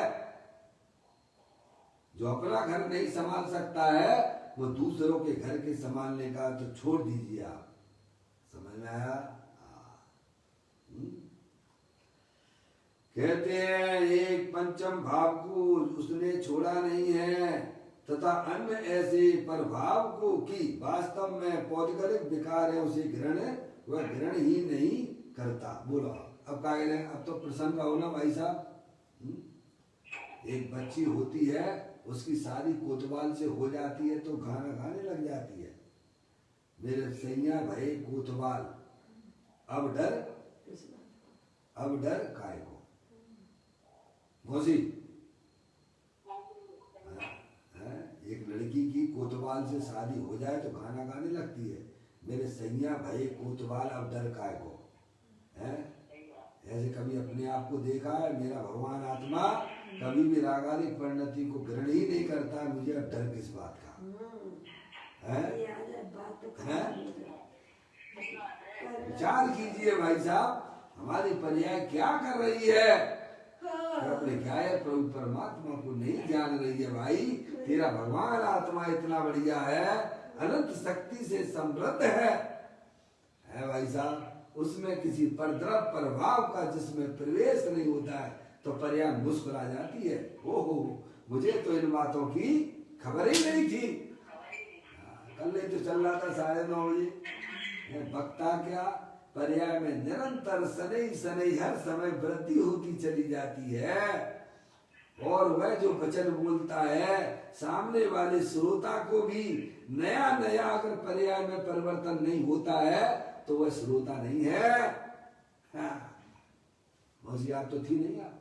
जो अपना घर नहीं संभाल सकता है वो दूसरों के घर के संभालने का तो छोड़ दीजिए आप। समझ में आया? कहते हैं एक पंचम भाव को उसने छोड़ा नहीं है तथा अन्य ऐसे प्रभाव को कि वास्तव में पौद्गलिक विकार है उसे ग्रहण वह ग्रहण ही नहीं करता। बोलो अब क्या कह रहे हैं? अब तो प्रसन्न रहो ना भाई साहब। एक बच्ची होती है उसकी शादी कोतवाल से हो जाती है तो गाना गाने लग जाती है, मेरे सैया भाई कोतवाल अब डर काय को। मौसी एक लड़की की कोतवाल से शादी हो जाए तो गाना गाने लगती है, मेरे सैया भाई कोतवाल अब डर काय को। है ऐसे कभी अपने आप को देखा है? मेरा भगवान आत्मा कभी भी रागारिक परिणति को ग्रहण ही नहीं करता है, मुझे अब डर किस बात का है? विचार कीजिए भाई साहब, हमारी पर्याय क्या कर रही है? अपने क्या है? प्रभु परमात्मा को नहीं जान रही है भाई। तेरा भगवान आत्मा इतना बढ़िया है, अनंत शक्ति से समृद्ध है भाई साहब। उसमें किसी परद्रव प्रभाव का जिसमें प्रवेश नहीं होता है तो पर्याय मुस्कुरा जाती है। ओहो मुझे तो इन बातों की खबर ही नहीं थी। कल नहीं तो चल रहा था 9:30 बजे। वक्ता क्या पर्याय में निरंतर शनै शनै हर समय वृद्धि होती चली जाती है और वह जो वचन बोलता है सामने वाले श्रोता को भी नया नया अगर पर्याय में परिवर्तन नहीं होता है तो वह श्रोता नहीं है। मौसी आप तो थी नहीं, आप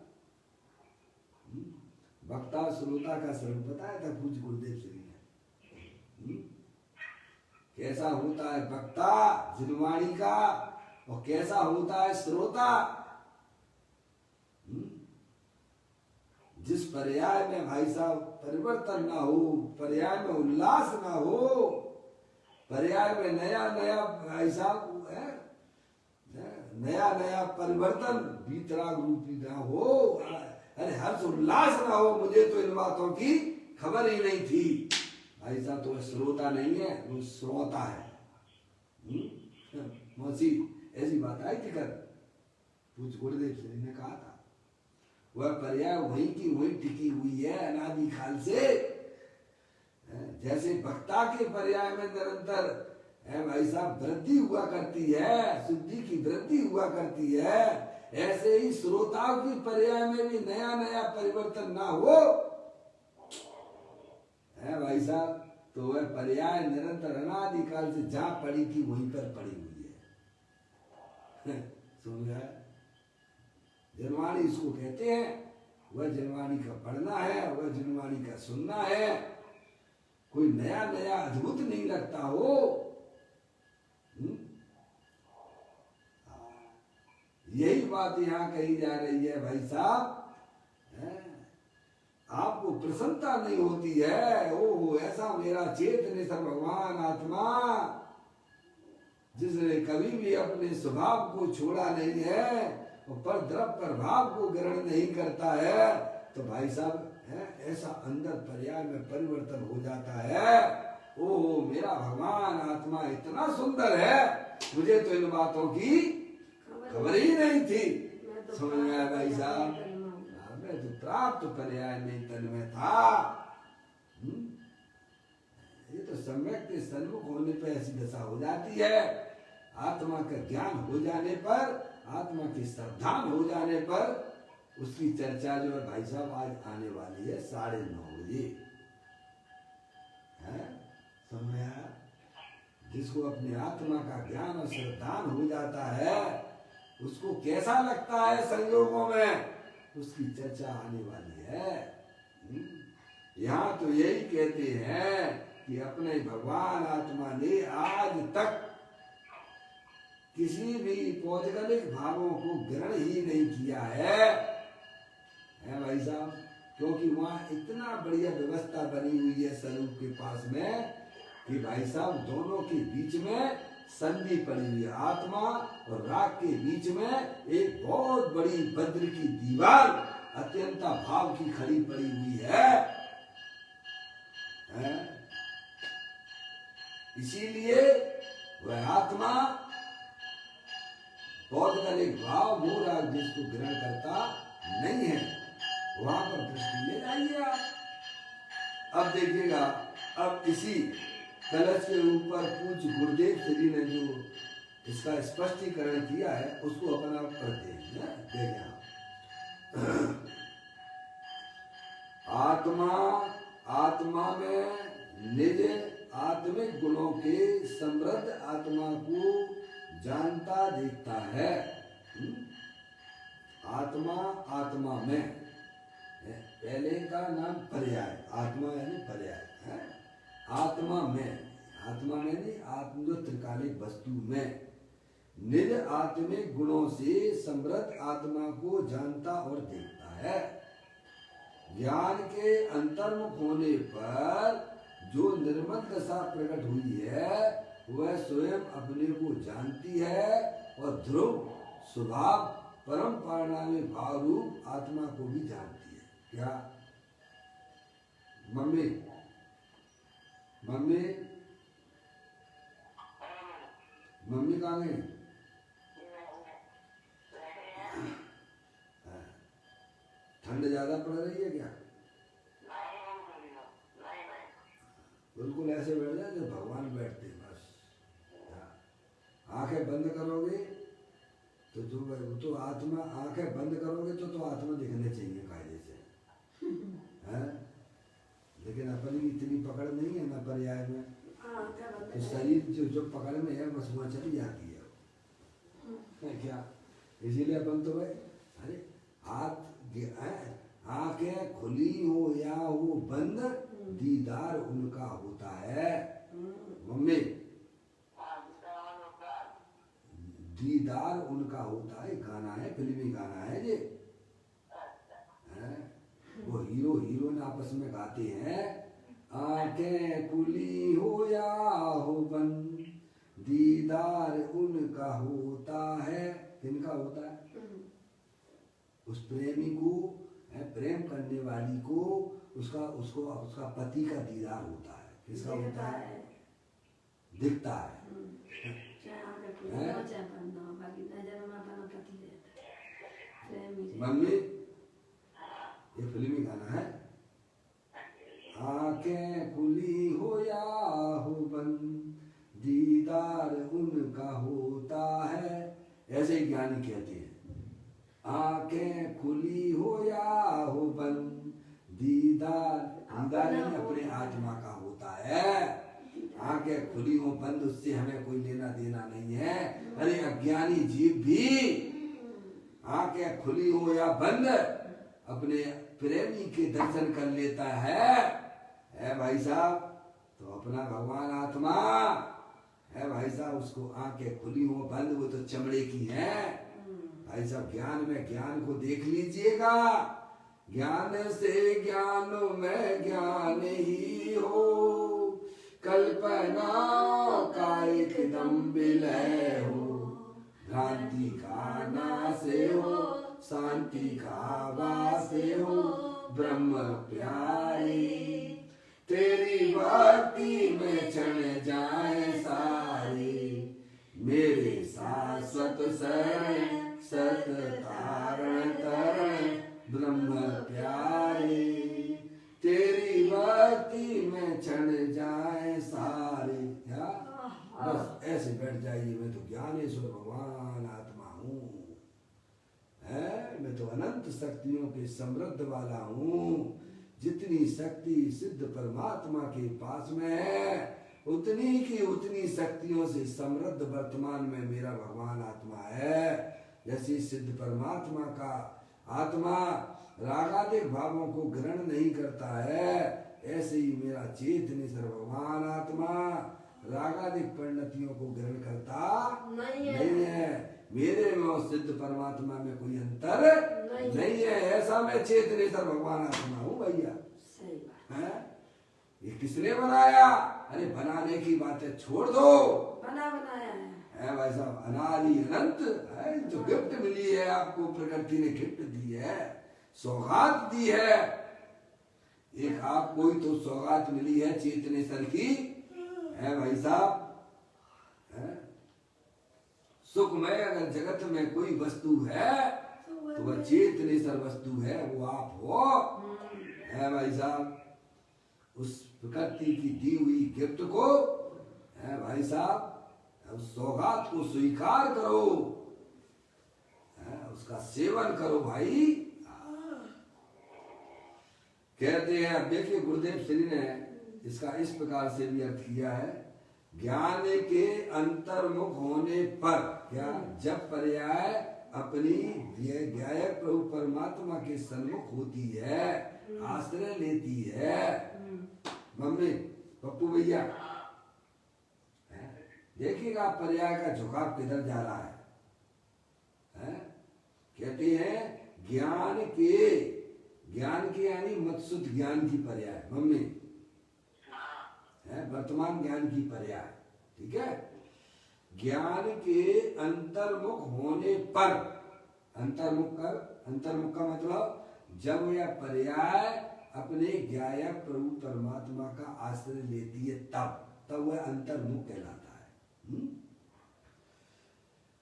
वक्ता श्रोता का स्वरूप बताया था पूज्य गुरुदेव श्री ने। कैसा होता है वक्ता जिनवाणी का और कैसा होता है श्रोता। जिस पर्याय में भाई साहब परिवर्तन ना हो, पर्याय में उल्लास ना हो, पर्याय में नया नया भाई साहब नया नया परिवर्तन बीतराग रूपी ना हो, अरे हर्ष उल्लास ना हो, मुझे तो इन बातों की खबर ही नहीं थी। भाई साहब तो श्रोता नहीं है, वो श्रोता है। मौसी ऐसी बात आई थी कर पूज्य गुरुदेव श्री ने कहा था, वह पर्याय वहीं की वहीं टिकी हुई है अनादि काल से। जैसे वक्ता के पर्याय में निरंतर भाई साहब वृद्धि हुआ करती है, शुद्धि की वृद्धि हुआ करती है, ऐसे ही श्रोताओं की पर्याय में भी नया नया परिवर्तन ना हो भाई साहब तो वह पर्याय निरंतर अनादिकाल से जहां पड़ी थी वहीं पर पड़ी हुई है। सुन गए? जनवाणी इसको कहते हैं। वह जनवाणी का पढ़ना है, वह जनवाणी का सुनना है। कोई नया नया अद्भुत नहीं लगता हो। यही बात यहाँ कही जा रही है भाई साहब। आपको प्रसन्नता नहीं होती है। ओहो ऐसा मेरा चेतन सर भगवान आत्मा जिसने कभी भी अपने स्वभाव को छोड़ा नहीं है और पर द्रव प्रभाव को ग्रहण नहीं करता है, तो भाई साहब ऐसा अंदर पर्याय में परिवर्तन हो जाता है। ओहो मेरा भगवान आत्मा इतना सुंदर है, मुझे तो इन बातों की खबर ही नहीं थी। समझ में आया भाई साहब? मैं तो प्राप्त पर्याय नहीं तन में था। ये तो सम्यक के सन्मुख होने पे ऐसी दशा हो जाती है। आत्मा का ज्ञान हो जाने पर, आत्मा की श्रद्धान हो जाने पर उसकी चर्चा जो है भाई साहब आज आने वाली है 9:30 बजे। समझ में आया? जिसको अपनी आत्मा का ज्ञान और श्रद्धान हो जाता है उसको कैसा लगता है संयोगों में, उसकी चर्चा आने वाली है। यहाँ तो यही कहते हैं कि अपने भगवान आत्मा ने आज तक किसी भी पौद्गलिक भावों को ग्रहण ही नहीं किया है भाई साहब, क्योंकि वहाँ इतना बढ़िया व्यवस्था बनी हुई है स्वरूप के पास में कि भाई साहब दोनों के बीच में संधि पड़ी हुई है। आत्मा और राग के बीच में एक बहुत बड़ी वज्र की दीवार अत्यंता भाव की खड़ी पड़ी हुई है। इसीलिए वह आत्मा पौद्गलिक भाव वो राग जिसको ग्रहण करता नहीं है, वहां पर दृष्टि ले जाइए आप। अब देखिएगा, अब इसी कलश के ऊपर पूज्य गुरुदेव श्री ने जो इसका स्पष्टीकरण किया है उसको अपना पढ़ते हैं। देखें आत्मा में निज आत्मिक गुणों के समृद्ध आत्मा को जानता देखता है। आत्मा में पहले का नाम पर्याय, आत्मा यानी पर्याय है। आत्मा में नहीं, आत्म त्रिकालिक वस्तु में निज आत्मिक गुणों से समृद्ध आत्मा को जानता और देखता है। ज्ञान के अंतर्मुख होने पर जो निर्मल दशा प्रकट हुई है वह स्वयं अपने को जानती है और ध्रुव स्वभाव परम परिणामी भाव रूप आत्मा को भी जानती है। क्या मम्मी कहाँ गई? ठंड ज्यादा पड़ रही है क्या? बिल्कुल ऐसे बैठ जाए जो भगवान बैठते हैं बस। आंखें बंद करोगे तो आत्मा, आंखें बंद करोगे तो आत्मा दिखने चाहिए कायदे से है। लेकिन अपन की इतनी पकड़ नहीं है ना पर्याय में, तो शरीर जो पकड़ में है बस वहाँ चली जाती है क्या। इसीलिए अपन तो भाई अरे आंखें खुली हो या हो बंद, दीदार उनका होता है। मम्मी, दीदार उनका होता है। गाना है, फिल्मी गाना है ये, वो हीरो हीरोइन आपस में गाते हैं, आंखें खुली हो या हो बंद, दीदार उनका होता है। किनका होता है? उस प्रेमी को, प्रेम करने वाली को उसका पति का दीदार होता है। किसका होता है? दिखता है। मम्मी, ये फिल्मी गाना है। आंखें खुली हो या हो बंद, दीदार उनका होता है। ऐसे ही ज्ञानी कहते हैं, आंखें खुली हो या हो बंद, दीदार अपने आत्मा का होता है। आंखें खुली हो बंद उससे हमें कोई लेना देना नहीं है। अरे अज्ञानी जीव भी आंखें खुली हो या बंद अपने प्रेमी के दर्शन कर लेता है भाई साहब। तो अपना भगवान आत्मा है भाई साहब, उसको आंखें खुली हो बंद वो तो चमड़े की है भाई साहब। ज्ञान में ज्ञान को देख लीजिएगा, ज्ञान से ज्ञान में ज्ञान ही हो, कल्पना का एकदम विलय हो, भ्रांति का नाश हो, शांति का वास हो, ब्रह्म प्यारे तेरी भक्ति में क्षण जाए सारे, मेरे शाश्वत शरण सत तारण तरण ब्रह्म प्यारे, तेरी भक्ति में क्षण जाए सारे। क्या बस ऐसे ऐसे बैठ जाइए, मैं तो ज्ञानेश्वर भगवान आत्मा हूँ, मैं तो अनंत शक्तियों के समृद्ध वाला हूँ। जितनी शक्ति सिद्ध परमात्मा के पास में है, उतनी की उतनी शक्तियों से समृद्ध वर्तमान में मेरा भगवान आत्मा है। जैसे सिद्ध परमात्मा का आत्मा रागादिक भावों को ग्रहण नहीं करता है, ऐसे ही मेरा चेतनेश्वर भगवान आत्मा रागादिक परिणतियों को ग्रहण करता नहीं है। मेरे में और सिद्ध परमात्मा में कोई अंतर नहीं है। ऐसा मैं चेतनेश्वर भगवान आत्मा हूँ भैया। सही बात है? ये किसने बनाया? अरे बनाने की बातें छोड़ दो, बनाया है भाई साहब। अनादि अनंत है, जो गिफ्ट मिली है आपको, प्रकृति ने गिफ्ट दी है, सौगात दी है। एक आपको ही तो सौगात मिली है चेतनेश्वर की, है भाई साहब। सुखमय अगर जगत में कोई वस्तु है तो वह चेतनेश्वर वस्तु है, वो आप हो, है भाई साहब। उस प्रकृति की दी हुई गिफ्ट को, है भाई साहब, उस सौगात को स्वीकार करो, उसका सेवन करो भाई। कहते हैं, अब देखिए गुरुदेव श्री ने इसका इस प्रकार से भी अर्थ किया है, ज्ञान के अंतर्मुख होने पर, क्या जब पर्याय अपनी ज्ञाय प्रभु परमात्मा के सन्मुख होती है, आश्रय लेती है। मम्मी पप्पू भैया देखिएगा पर्याय का झुकाव किधर जा रहा है? कहते हैं ज्ञान के यानी मत्सुत ज्ञान की पर्याय, मम्मी वर्तमान ज्ञान की पर्याय, ठीक है। ज्ञान के अंतर्मुख होने पर, अंतर्मुख का मतलब जब यह पर्याय अपने ज्ञाय प्रभु परमात्मा का आश्रय लेती है, तब वह अंतर्मुख कहलाता है।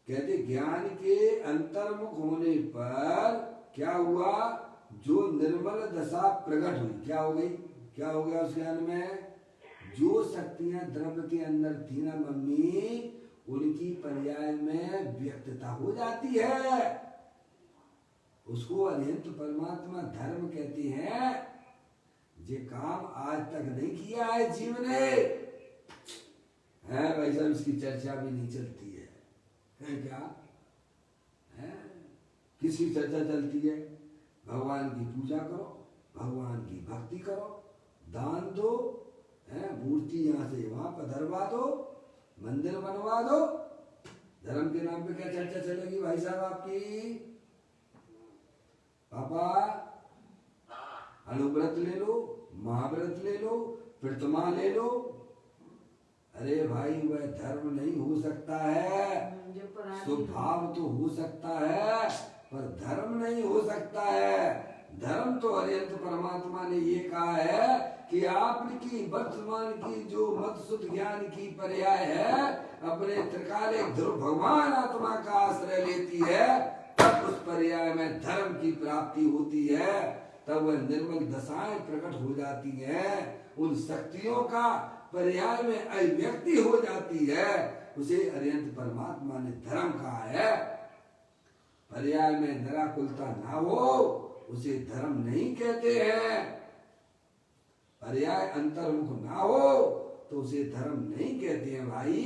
कहते ज्ञान के अंतर्मुख होने पर क्या हुआ? जो निर्मल दशा प्रकट हुई, क्या हो गई? क्या हो गया उस ज्ञान में? जो शक्तियां द्रव्य के अंदर थी ना मम्मी, उनकी पर्याय में व्यक्तता हो जाती है। उसको अनंत परमात्मा धर्म कहते हैं। जे काम आज तक नहीं किया है जीव ने, है भाई साहब, इसकी चर्चा भी नहीं चलती है क्या? किसकी चर्चा चलती है? भगवान की पूजा करो, भगवान की भक्ति करो, दान दो, मूर्ति यहाँ से वहां पधरवा दो, मंदिर बनवा दो। धर्म के नाम पे क्या चर्चा चलेगी भाई साहब आपकी? पापा अनुव्रत ले लो, महाव्रत ले लो, प्रतिमा ले लो। अरे भाई वह धर्म नहीं हो सकता है। स्वभाव तो हो सकता है पर धर्म नहीं हो सकता है। धर्म तो अनंत परमात्मा ने ये कहा है कि आपकी वर्तमान की जो मत्सुत ज्ञान की पर्याय है, अपने त्रिकालिक ध्रुव भगवान आत्मा का आश्रय लेती है, तब उस पर्याय में धर्म की प्राप्ति होती है। तब वह निर्मल दशाएं प्रकट हो जाती हैं, उन शक्तियों का पर्याय में अभिव्यक्ति हो जाती है। उसे अनंत परमात्मा ने धर्म कहा है। पर्याय में निराकुलता ना हो उसे धर्म नहीं कहते हैं। पर्याय अंतर्मुख ना हो तो उसे धर्म नहीं कहते हैं भाई।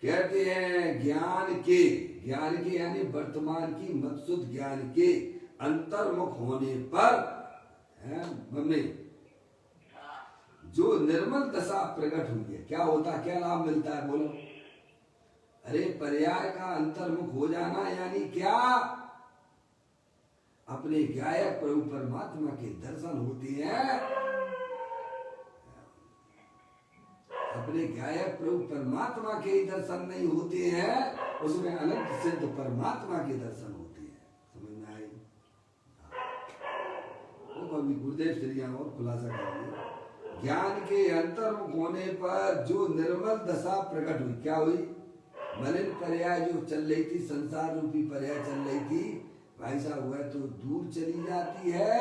कहते हैं ज्ञान के यानी वर्तमान की मत्सुत ज्ञान के अंतर्मुख होने पर, मम्मी, जो निर्मल दशा प्रकट हुई है, क्या होता, क्या लाभ मिलता है बोलो? अरे पर्याय का अंतर्मुख हो जाना यानी क्या? अपने ज्ञाय प्रभु परमात्मा के दर्शन होते हैं। अपने ज्ञाय प्रभु परमात्मा के दर्शन नहीं होते हैं, उसमें अनंत सिद्ध परमात्मा के दर्शन होते हैं। समझ में आई? तो अभी गुरुदेव श्री और खुलासा करेंगे। ज्ञान के अंतर्मुख होने पर जो निर्मल दशा प्रकट हुई, क्या हुई? मलिन पर्याय जो चल रही थी, संसार रूपी पर्याय चल रही थी भाई साहब, वह तो दूर चली जाती है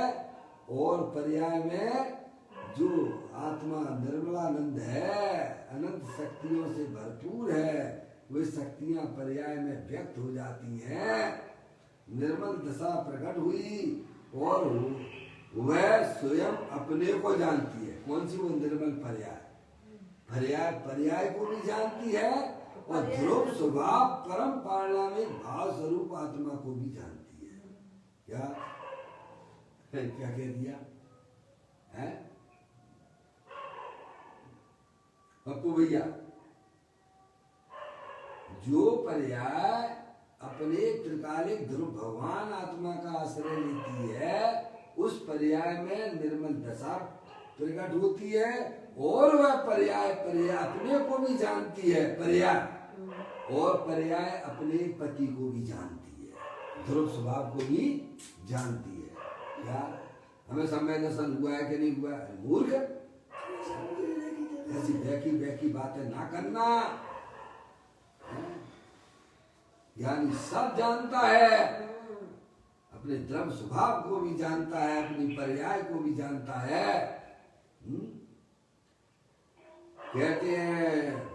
और पर्याय में जो आत्मा निर्मलानंद है, अनंत शक्तियों से भरपूर है, वे शक्तियां पर्याय में व्यक्त हो जाती हैं। निर्मल दशा प्रकट हुई और वह स्वयं अपने को जानती है। कौन सी? वो निर्मल पर्याय। पर्याय पर्याय को भी जानती है और ध्रुव स्वभाव परम पारणामिक भाव स्वरूप आत्मा को भी जानती है। क्या क्या कह दिया है पप्पू भैया? जो पर्याय अपने त्रिकालिक ध्रुव भगवान आत्मा का आश्रय लेती है, उस पर्याय में निर्मल दशा प्रकट होती है और वह पर्याय अपने को भी जानती है, पर्याय, और पर्याय अपने पति को भी जानती है, ध्रुव स्वभाव को भी जानती है। क्या हमें समय दर्शन हुआ है कि नहीं हुआ? मूर्ख, ऐसी बैकी बातें ना करना। यानी सब जानता है, अपने द्रव स्वभाव को भी जानता है, अपनी पर्याय को भी जानता है। कहते हैं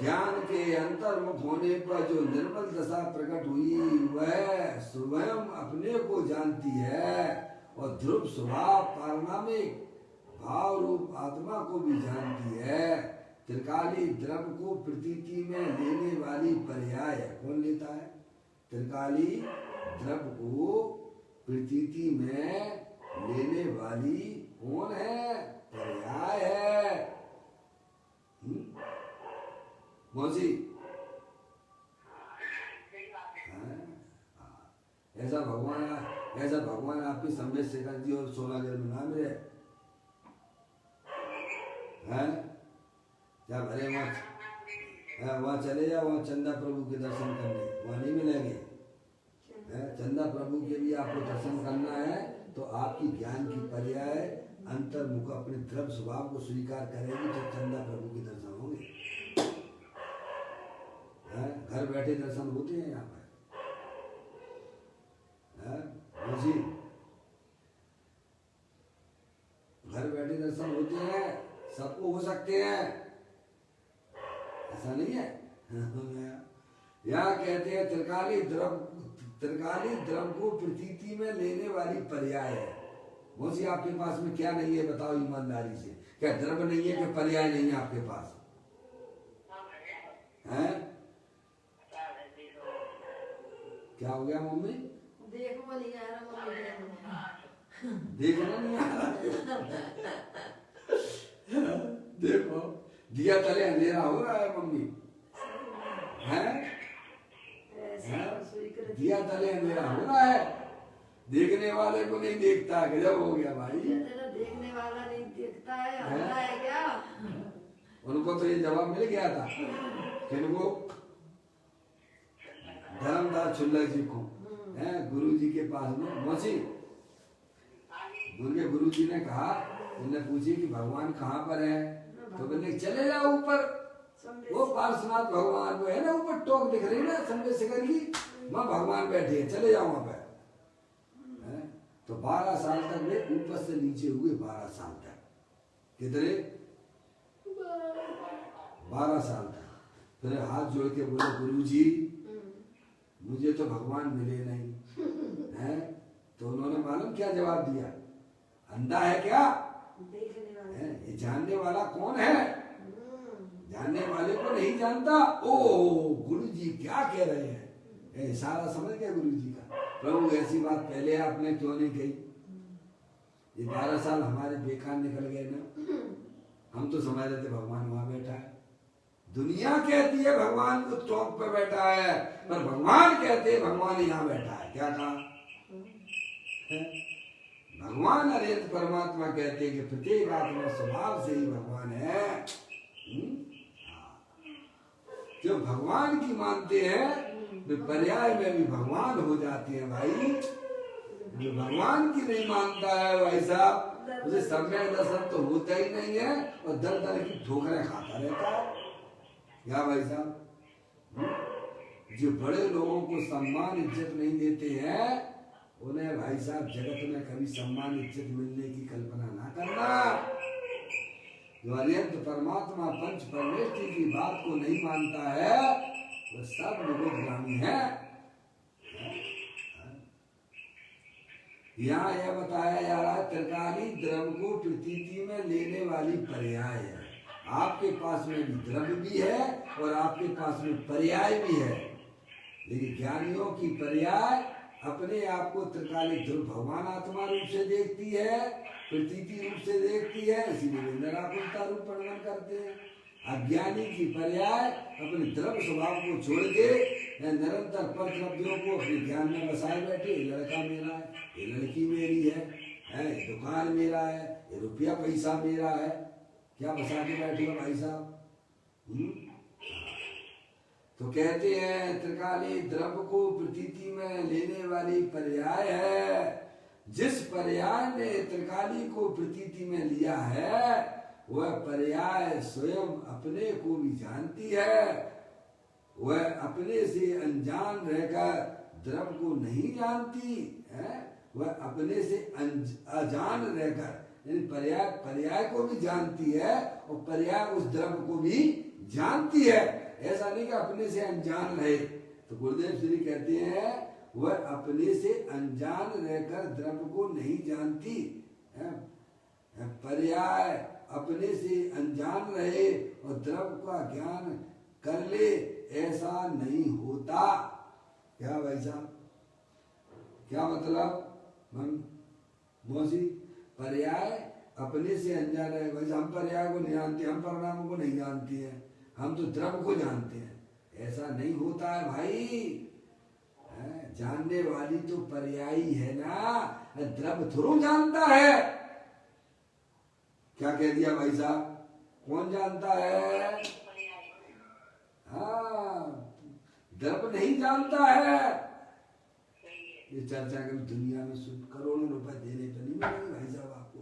ज्ञान के अंतर्मुख होने पर जो निर्मल दशा प्रकट हुई, वह स्वयं अपने को जानती है और ध्रुव स्वभाव पारणामिक भाव रूप आत्मा को भी जानती है। त्रिकाली द्रव को प्रतीति में लेने वाली पर्याय कौन लेता है? त्रिकाली द्रव को प्रतीति में लेने वाली कौन है? पर्याय है। मौसी, ऐसा भगवान आपकी सम्यक शिखर जी और सोनागर में नाम है। क्या भरे वहाँ चले जाओ, वहाँ चंदा प्रभु के दर्शन करने, वहाँ नहीं मिलेंगे। चंदा प्रभु के भी आपको दर्शन करना है तो आपकी ज्ञान की पर्याय अंतर्मुख अपने द्रव स्वभाव को स्वीकार करेगी तो चंदा प्रभु के दर्शन होंगे। घर बैठे दर्शन होते हैं यहाँ पर। घर बैठे दर्शन होते हैं, सबको हो सकते हैं, ऐसा नहीं है। यहाँ कहते हैं त्रिकाली द्रव को प्रतीति में लेने वाली पर्याय है। मौसी आपके पास में क्या नहीं है बताओ ईमानदारी से? क्या द्रव नहीं है, क्या पर्याय नहीं है आपके पास? हैं? क्या हो गया मम्मी? देखो नहीं आ रहा मम्मी, देखना नहीं आ रहा। देखो दिया तले अंधेरा हो रहा है मम्मी, हैं? दिया तले अंधेरा हो रहा है, देखने वाले को नहीं देखता। गजब हो गया भाई। देखने वाला नहीं देखता है, अंधा है क्या? उनको तो ये जवाब मिल गया था, किनको? धर्मदास छुल्लक जी को, गुरु जी के पास में। मौसी, उनके गुरु जी ने कहा, उन्होंने पूछी कि भगवान कहाँ पर है, तो बोले चले जाओ ऊपर, वो पार्श्वनाथ भगवान वो है ना ऊपर, टोक दिख रही ना सम्यक शिखर की, वहाँ भगवान बैठे हैं, चले जाओ वहाँ पे। तो 12 साल तक वे ऊपर से नीचे हुए, 12 साल तक। कितने? 12 साल तक। फिर हाथ जोड़ के बोले गुरु जी मुझे तो भगवान मिले नहीं है। तो उन्होंने मालूम क्या जवाब दिया? अंधा है क्या? ये जानने वाला कौन है? जानने वाले को नहीं जानता। ओ गुरु जी क्या कह रहे हैं? सारा समझ गया गुरु जी का। प्रभु ऐसी बात पहले आपने क्यों नहीं कही? ये 12 साल हमारे बेकार निकल गए ना। हम तो समझ रहे थे भगवान वहां बैठा है। दुनिया कहती है भगवान को चौक पे बैठा है, पर भगवान कहते हैं भगवान यहाँ बैठा है। क्या कहा? भगवान अरेत परमात्मा कहते हैं कि प्रत्येक आत्मा स्वभाव से ही भगवान है। जो भगवान की मानते हैं वे पर्याय में भी भगवान हो जाते हैं भाई। जो भगवान की नहीं मानता है भाई साहब, उसे सम्यक दर्शन तो होता ही नहीं है और दर दर की ठोकरें खाता रहता है। क्या भाई साहब? जो बड़े लोगों को सम्मान इज्जत नहीं देते हैं उन्हें भाई साहब जगत में कभी सम्मान इज्जत मिलने की कल्पना ना करना। जो अनंत परमात्मा पंच परमेष्टि की बात को नहीं मानता है वह सब निगुणगामी है। यहाँ यह बताया जा रहा है त्रिकाली द्रव्य को प्रतीति में लेने वाली पर्याय है। आपके पास में भी द्रव्य भी है और आपके पास में पर्याय भी है, लेकिन ज्ञानियों की पर्याय अपने आप को त्रिकालिक ध्रुव भगवान आत्मा रूप से देखती है, प्रतीति रूप से देखती है, इसीलिए वे निराकुलता रूप वर्णन करते हैं। अज्ञानी की पर्याय अपने द्रव्य स्वभाव को छोड़ के निरंतर पर द्रव्यों को अपने ज्ञान में बसाए बैठे। ये लड़का मेरा है, ये लड़की मेरी है, ये दुकान मेरा है, ये रुपया पैसा मेरा है। क्या बसा के बैठे हो भाई साहब? तो कहते हैं त्रिकाली द्रव्य को प्रतीति में लेने वाली पर्याय है। जिस पर्याय ने त्रिकाली को प्रतीति में लिया है वह पर्याय स्वयं अपने को भी जानती है। वह अपने से अनजान रहकर द्रव्य को नहीं जानती है, वह अपने से अजान रहकर पर्याय को भी जानती है और पर्याय उस द्रव्य को भी जानती है। ऐसा नहीं कि अपने से अनजान रहे। तो गुरुदेव श्री कहते हैं वह अपने से अनजान रहकर द्रव्य को नहीं जानती है। पर्याय अपने से अनजान रहे और द्रव्य का ज्ञान कर ले, ऐसा नहीं होता। क्या भाई साहब, क्या मतलब? मौसी पर्याय अपने से अनजान है। वैसे हम पर्याय को नहीं जानते, हम परिणामों को नहीं जानते हैं, हम तो द्रव्य को जानते हैं। ऐसा नहीं होता है भाई। जानने वाली तो पर्यायी है ना, द्रव्य थोड़ा जानता है। क्या कह दिया भाई साहब? कौन जानता है? हाँ, द्रव्य नहीं जानता है। ये चर्चा कभी दुनिया में करोड़ों रुपए देने पर नहीं मिलेंगे भाई साहब आपको।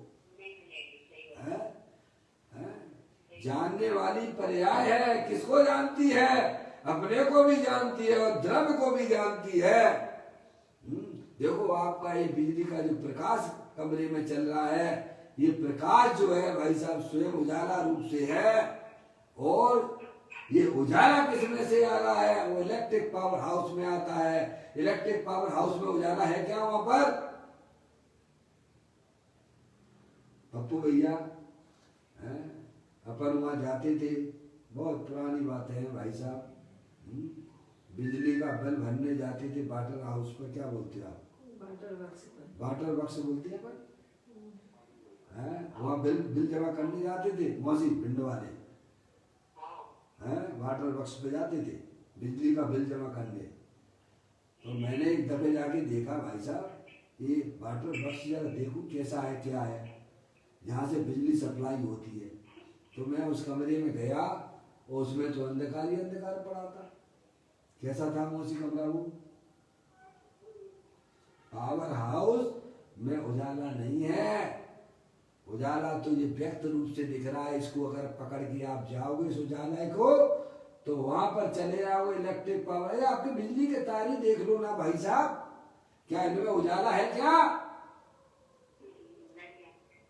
जानने वाली पर्याय है। किसको जानती है? अपने को भी जानती है और द्रव्य को भी जानती है। देखो आपका ये बिजली का जो प्रकाश कमरे में चल रहा है, ये प्रकाश जो है भाई साहब स्वयं उजाला रूप से है। और ये उजाला किसमें से आ रहा है? वो इलेक्ट्रिक पावर हाउस में आता है। इलेक्ट्रिक पावर हाउस में उजाला है क्या वहां पर? पप्पू भैया अपन वहां जाते थे, बहुत पुरानी बात है भाई साहब। बिजली का बिल भरने जाते थे वाटर हाउस पर। क्या बोलते आप? वाटर बक्स बोलते हैं पर। वहाँ बिल जमा करने जाते थे मौसी पिंड वाले। वाटर बक्स पे जाते थे बिजली का बिल जमा करने। तो मैंने एक दफे जाके देखा भाई साहब, ये वाटर बक्स जरा देखूं कैसा है क्या है, यहाँ से बिजली सप्लाई होती है। तो मैं उस कमरे में गया और उसमें तो अंधकार ही अंधकार पड़ा था। कैसा था मौसी कमरा? वो पावर हाउस में उजाला नहीं है। उजाला तो ये व्यक्त रूप से दिख रहा है। इसको अगर पकड़ के आप जाओगे इस उजाला को तो वहां पर चले जाओगे इलेक्ट्रिक पावर। आपकी बिजली के तार ही देख लो ना भाई साहब, क्या इनमें उजाला है क्या?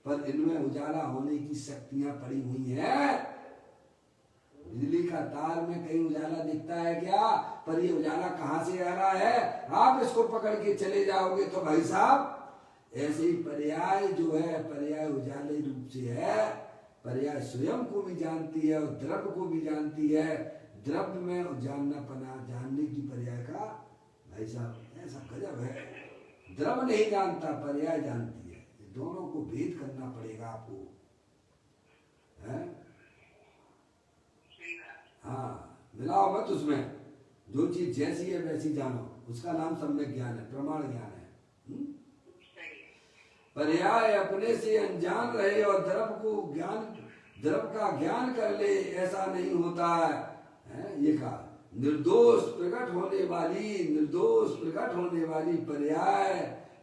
पर इनमें उजाला होने की शक्तियां पड़ी हुई हैं। बिजली का तार में कहीं उजाला दिखता है क्या? पर ये उजाला कहाँ से आ रहा है? आप इसको पकड़ के चले जाओगे तो भाई साहब ऐसे ही पर्याय जो है, पर्याय उजाले रूप से है। पर्याय स्वयं को भी जानती है और द्रव्य को भी जानती है। द्रव्य में जानने की पर्याय का भाई साहब ऐसा गजब है। द्रव्य नहीं जानता, पर्याय जानती है। दोनों को भेद करना पड़ेगा आपको। हाँ, मिलाओ मत उसमें। जो चीज जैसी है वैसी जानो, उसका नाम सम्यक ज्ञान है, प्रमाण ज्ञान है। पर्याय अपने से अनजान रहे और द्रव्य का ज्ञान कर ले, ऐसा नहीं होता है। ये कहा निर्दोष प्रकट होने वाली पर्याय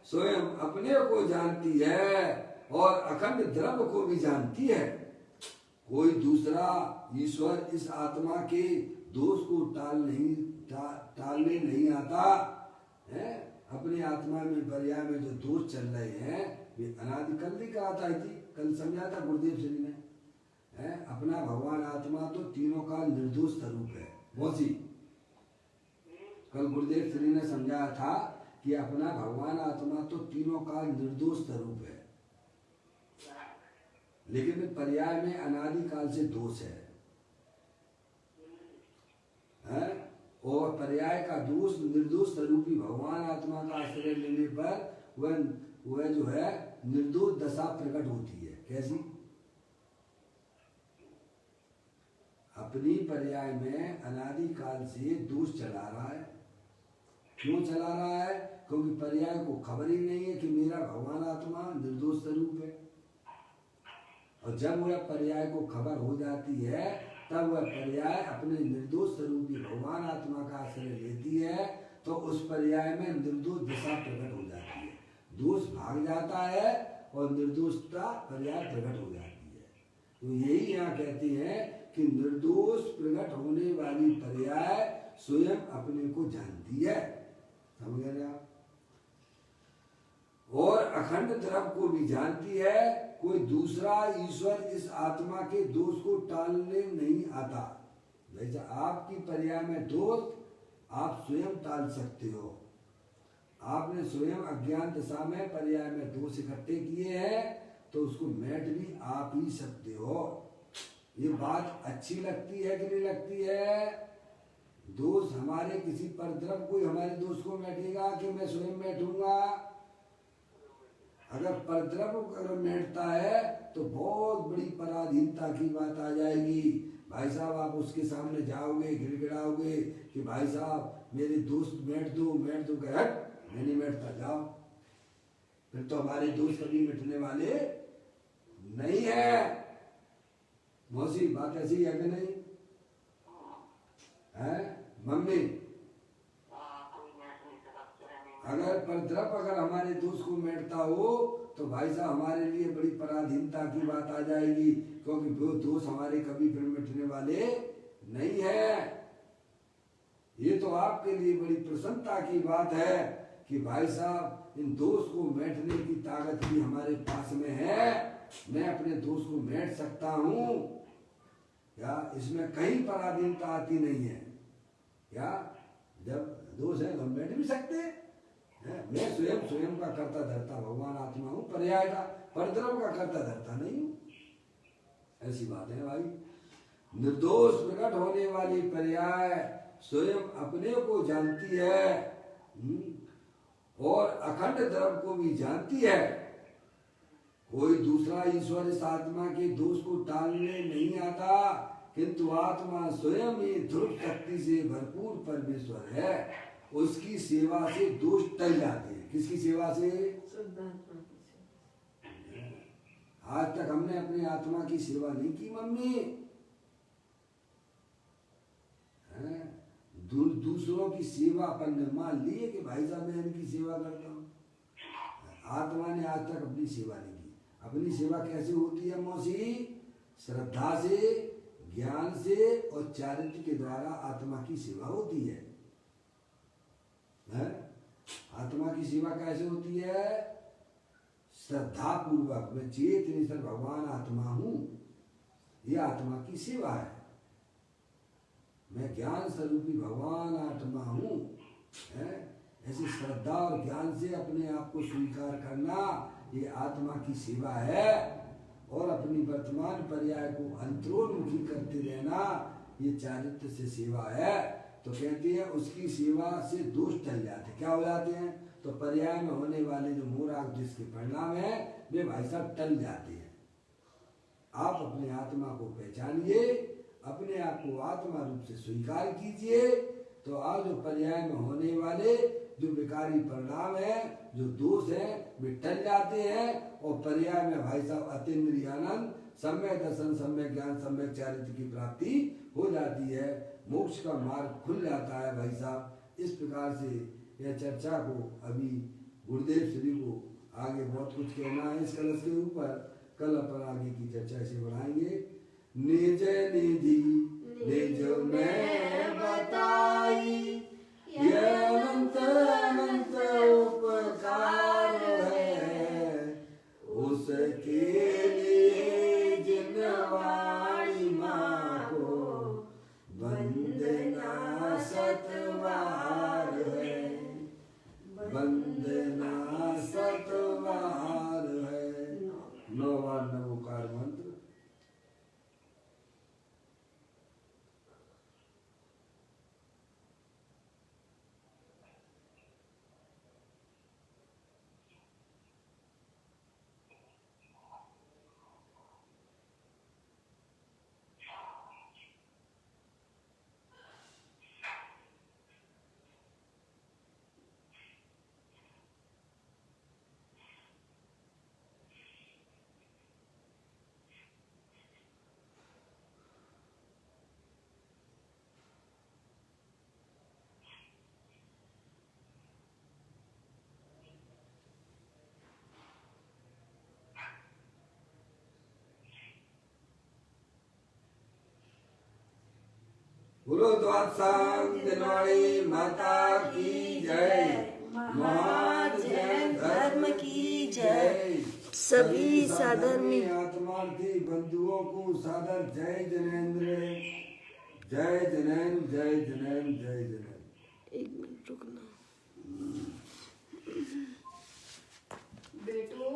स्वयं अपने को जानती है और अखंड द्रव्य को भी जानती है। कोई दूसरा ईश्वर इस आत्मा के दोष को टालने नहीं आता है। अपनी आत्मा में पर्याय में जो दोष चल रहे हैं वे अनादि कल भी कहा था थी, कल समझा था गुरुदेव श्री ने है। अपना भगवान आत्मा तो तीनों का निर्दोष स्वरूप है। मौसी कल गुरुदेव श्री ने समझाया था कि अपना भगवान आत्मा तो तीनों का निर्दोष स्वरूप है, लेकिन पर्याय में अनादि काल से दोष है। और पर्याय का दोष निर्दोष स्वरूपी भगवान आत्मा का आश्रय लेने पर वह जो है निर्दोष दशा प्रकट होती है। कैसी? अपनी पर्याय में अनादि काल से दोष चला रहा है। क्यों चला रहा है? क्योंकि पर्याय को खबर ही नहीं है कि मेरा भगवान आत्मा निर्दोष स्वरूप है। और जब वह पर्याय को खबर हो जाती है तब वह पर्याय अपने निर्दोष स्वरूपी भगवान आत्मा का आश्रय लेती है, तो उस पर्याय में निर्दोष दशा प्रकट हो जाती है। दोष भाग जाता है और निर्दोषता पर्याय प्रकट हो जाती है। तो यही यहाँ कहते हैं कि निर्दोष प्रकट होने वाली पर्याय स्वयं अपने को जानती है। समझ गए आप? और अखंड द्रव्य को भी जानती है। कोई दूसरा ईश्वर इस आत्मा के दोष को टालने नहीं आता। जैसे आपकी पर्याय में दोष आप स्वयं टाल सकते हो। आपने स्वयं अज्ञान दशा में पर्याय में दोष इकट्ठे किए हैं, तो उसको मेट भी आप ही सकते हो। ये बात अच्छी लगती है कि नहीं लगती है? दोष हमारे किसी परद्रव्य कोई हमारे दोष को मेटेगा कि मैं स्वयं मेटूंगा? अगर परद्रव्य अगर मेटता है तो बहुत बड़ी पराधीनता की बात आ जाएगी। भाई साहब आप उसके सामने जाओगे, गिड़गिड़ाओगे कि भाई साहब मेरे दोस्त मेट दो हट, मैं नहीं मेटता, जाओ। फिर तो हमारे दोस्त कभी मिटने वाले नहीं है। मौसी बात ऐसी है कि नहीं है? मम्मी अगर परद्रव्य अगर हमारे दोस्त को मेटता हो तो भाई साहब हमारे लिए बड़ी पराधीनता की बात आ जाएगी, क्योंकि वो दोस्त हमारे कभी फिर मिटने वाले नहीं है। ये तो आपके लिए बड़ी प्रसन्नता की बात है कि भाई साहब इन दोस्त को मेटने की ताकत भी हमारे पास में है। मैं अपने दोस्त को मेट सकता हूँ या इसमें कहीं पराधीनता आती नहीं है। क्या जब दोष है तो मेट भी सकते हैं। मैं स्वयं का कर्ता धरता भगवान आत्मा हूँ, पर्याय का परद्रव्य का कर्ता धरता नहीं हूँ। ऐसी बात है भाई। निर्दोष प्रकट होने वाली पर्याय स्वयं अपने को जानती है और अखंड द्रव्य को भी जानती है। कोई दूसरा ईश्वर इस आत्मा के दोष को टालने नहीं आता, किंतु आत्मा स्वयं ही ध्रुव शक्ति से भरपूर परमेश्वर है। उसकी सेवा से दोष टल जाते हैं। किसकी सेवा से? आज तक हमने अपनी आत्मा की सेवा नहीं की मम्मी। दूसरों की सेवा अपन ने मान लिए कि भाई साहब मैं इनकी सेवा करता हूँ। आत्मा ने आज तक अपनी सेवा नहीं की। अपनी सेवा कैसे होती है मौसी? श्रद्धा से, ज्ञान से और चारित्र के द्वारा आत्मा की सेवा होती है। आत्मा की सेवा कैसे होती है? श्रद्धा पूर्वक मैं चेत निश्चल भगवान आत्मा हूँ, ये आत्मा की सेवा है। मैं ज्ञान स्वरूपी भगवान आत्मा हूँ। ऐसी श्रद्धा और ज्ञान से अपने आप को स्वीकार करना ये आत्मा की सेवा है। और अपनी वर्तमान पर्याय को अंतरोन्मुखी करते रहना ये चारित्र से सेवा है। तो कहते हैं उसकी सेवा से दोष टल जाते। क्या हो जाते हैं? तो पर्याय में होने वाले जो मोराग जिसके परिणाम है वे भाई साहब टल जाते हैं। आप अपने आत्मा को पहचानिए, अपने आप को आत्मा रूप से स्वीकार कीजिए, तो आज जो पर्याय में होने वाले जो विकारी परिणाम है, जो दोष है, वे टल जाते हैं। और पर्याय में भाई साहब अतीन्द्रिय आनंद, सम्यक दर्शन, सम्यक ज्ञान, सम्यक चारित्र की प्राप्ति हो जाती है। मोक्ष का मार्ग खुल जाता है भाई साहब। इस प्रकार से यह चर्चा को अभी गुरुदेव श्री को आगे बहुत कुछ कहना है इस कलश के ऊपर। कल अपन आगे की चर्चा इसे बढ़ाएंगे। निज निधि निज में बताई, ये अनंत अनंत उपकार है उसके लिए जिनवाणी माँ को वंदना सतवार है, वंदना सतवार है। 9 बार नमोकार मंत्र। बोलो द्वादशांग दिनवाणी माता की जय, महान जैन धर्म की जय। सभी साधर्मी आत्मार्थी बंधुओं को सादर जय जैनेन्द्र, जय जैन, जय जैन, जय जैन। 1 मिनट रुकना बेटो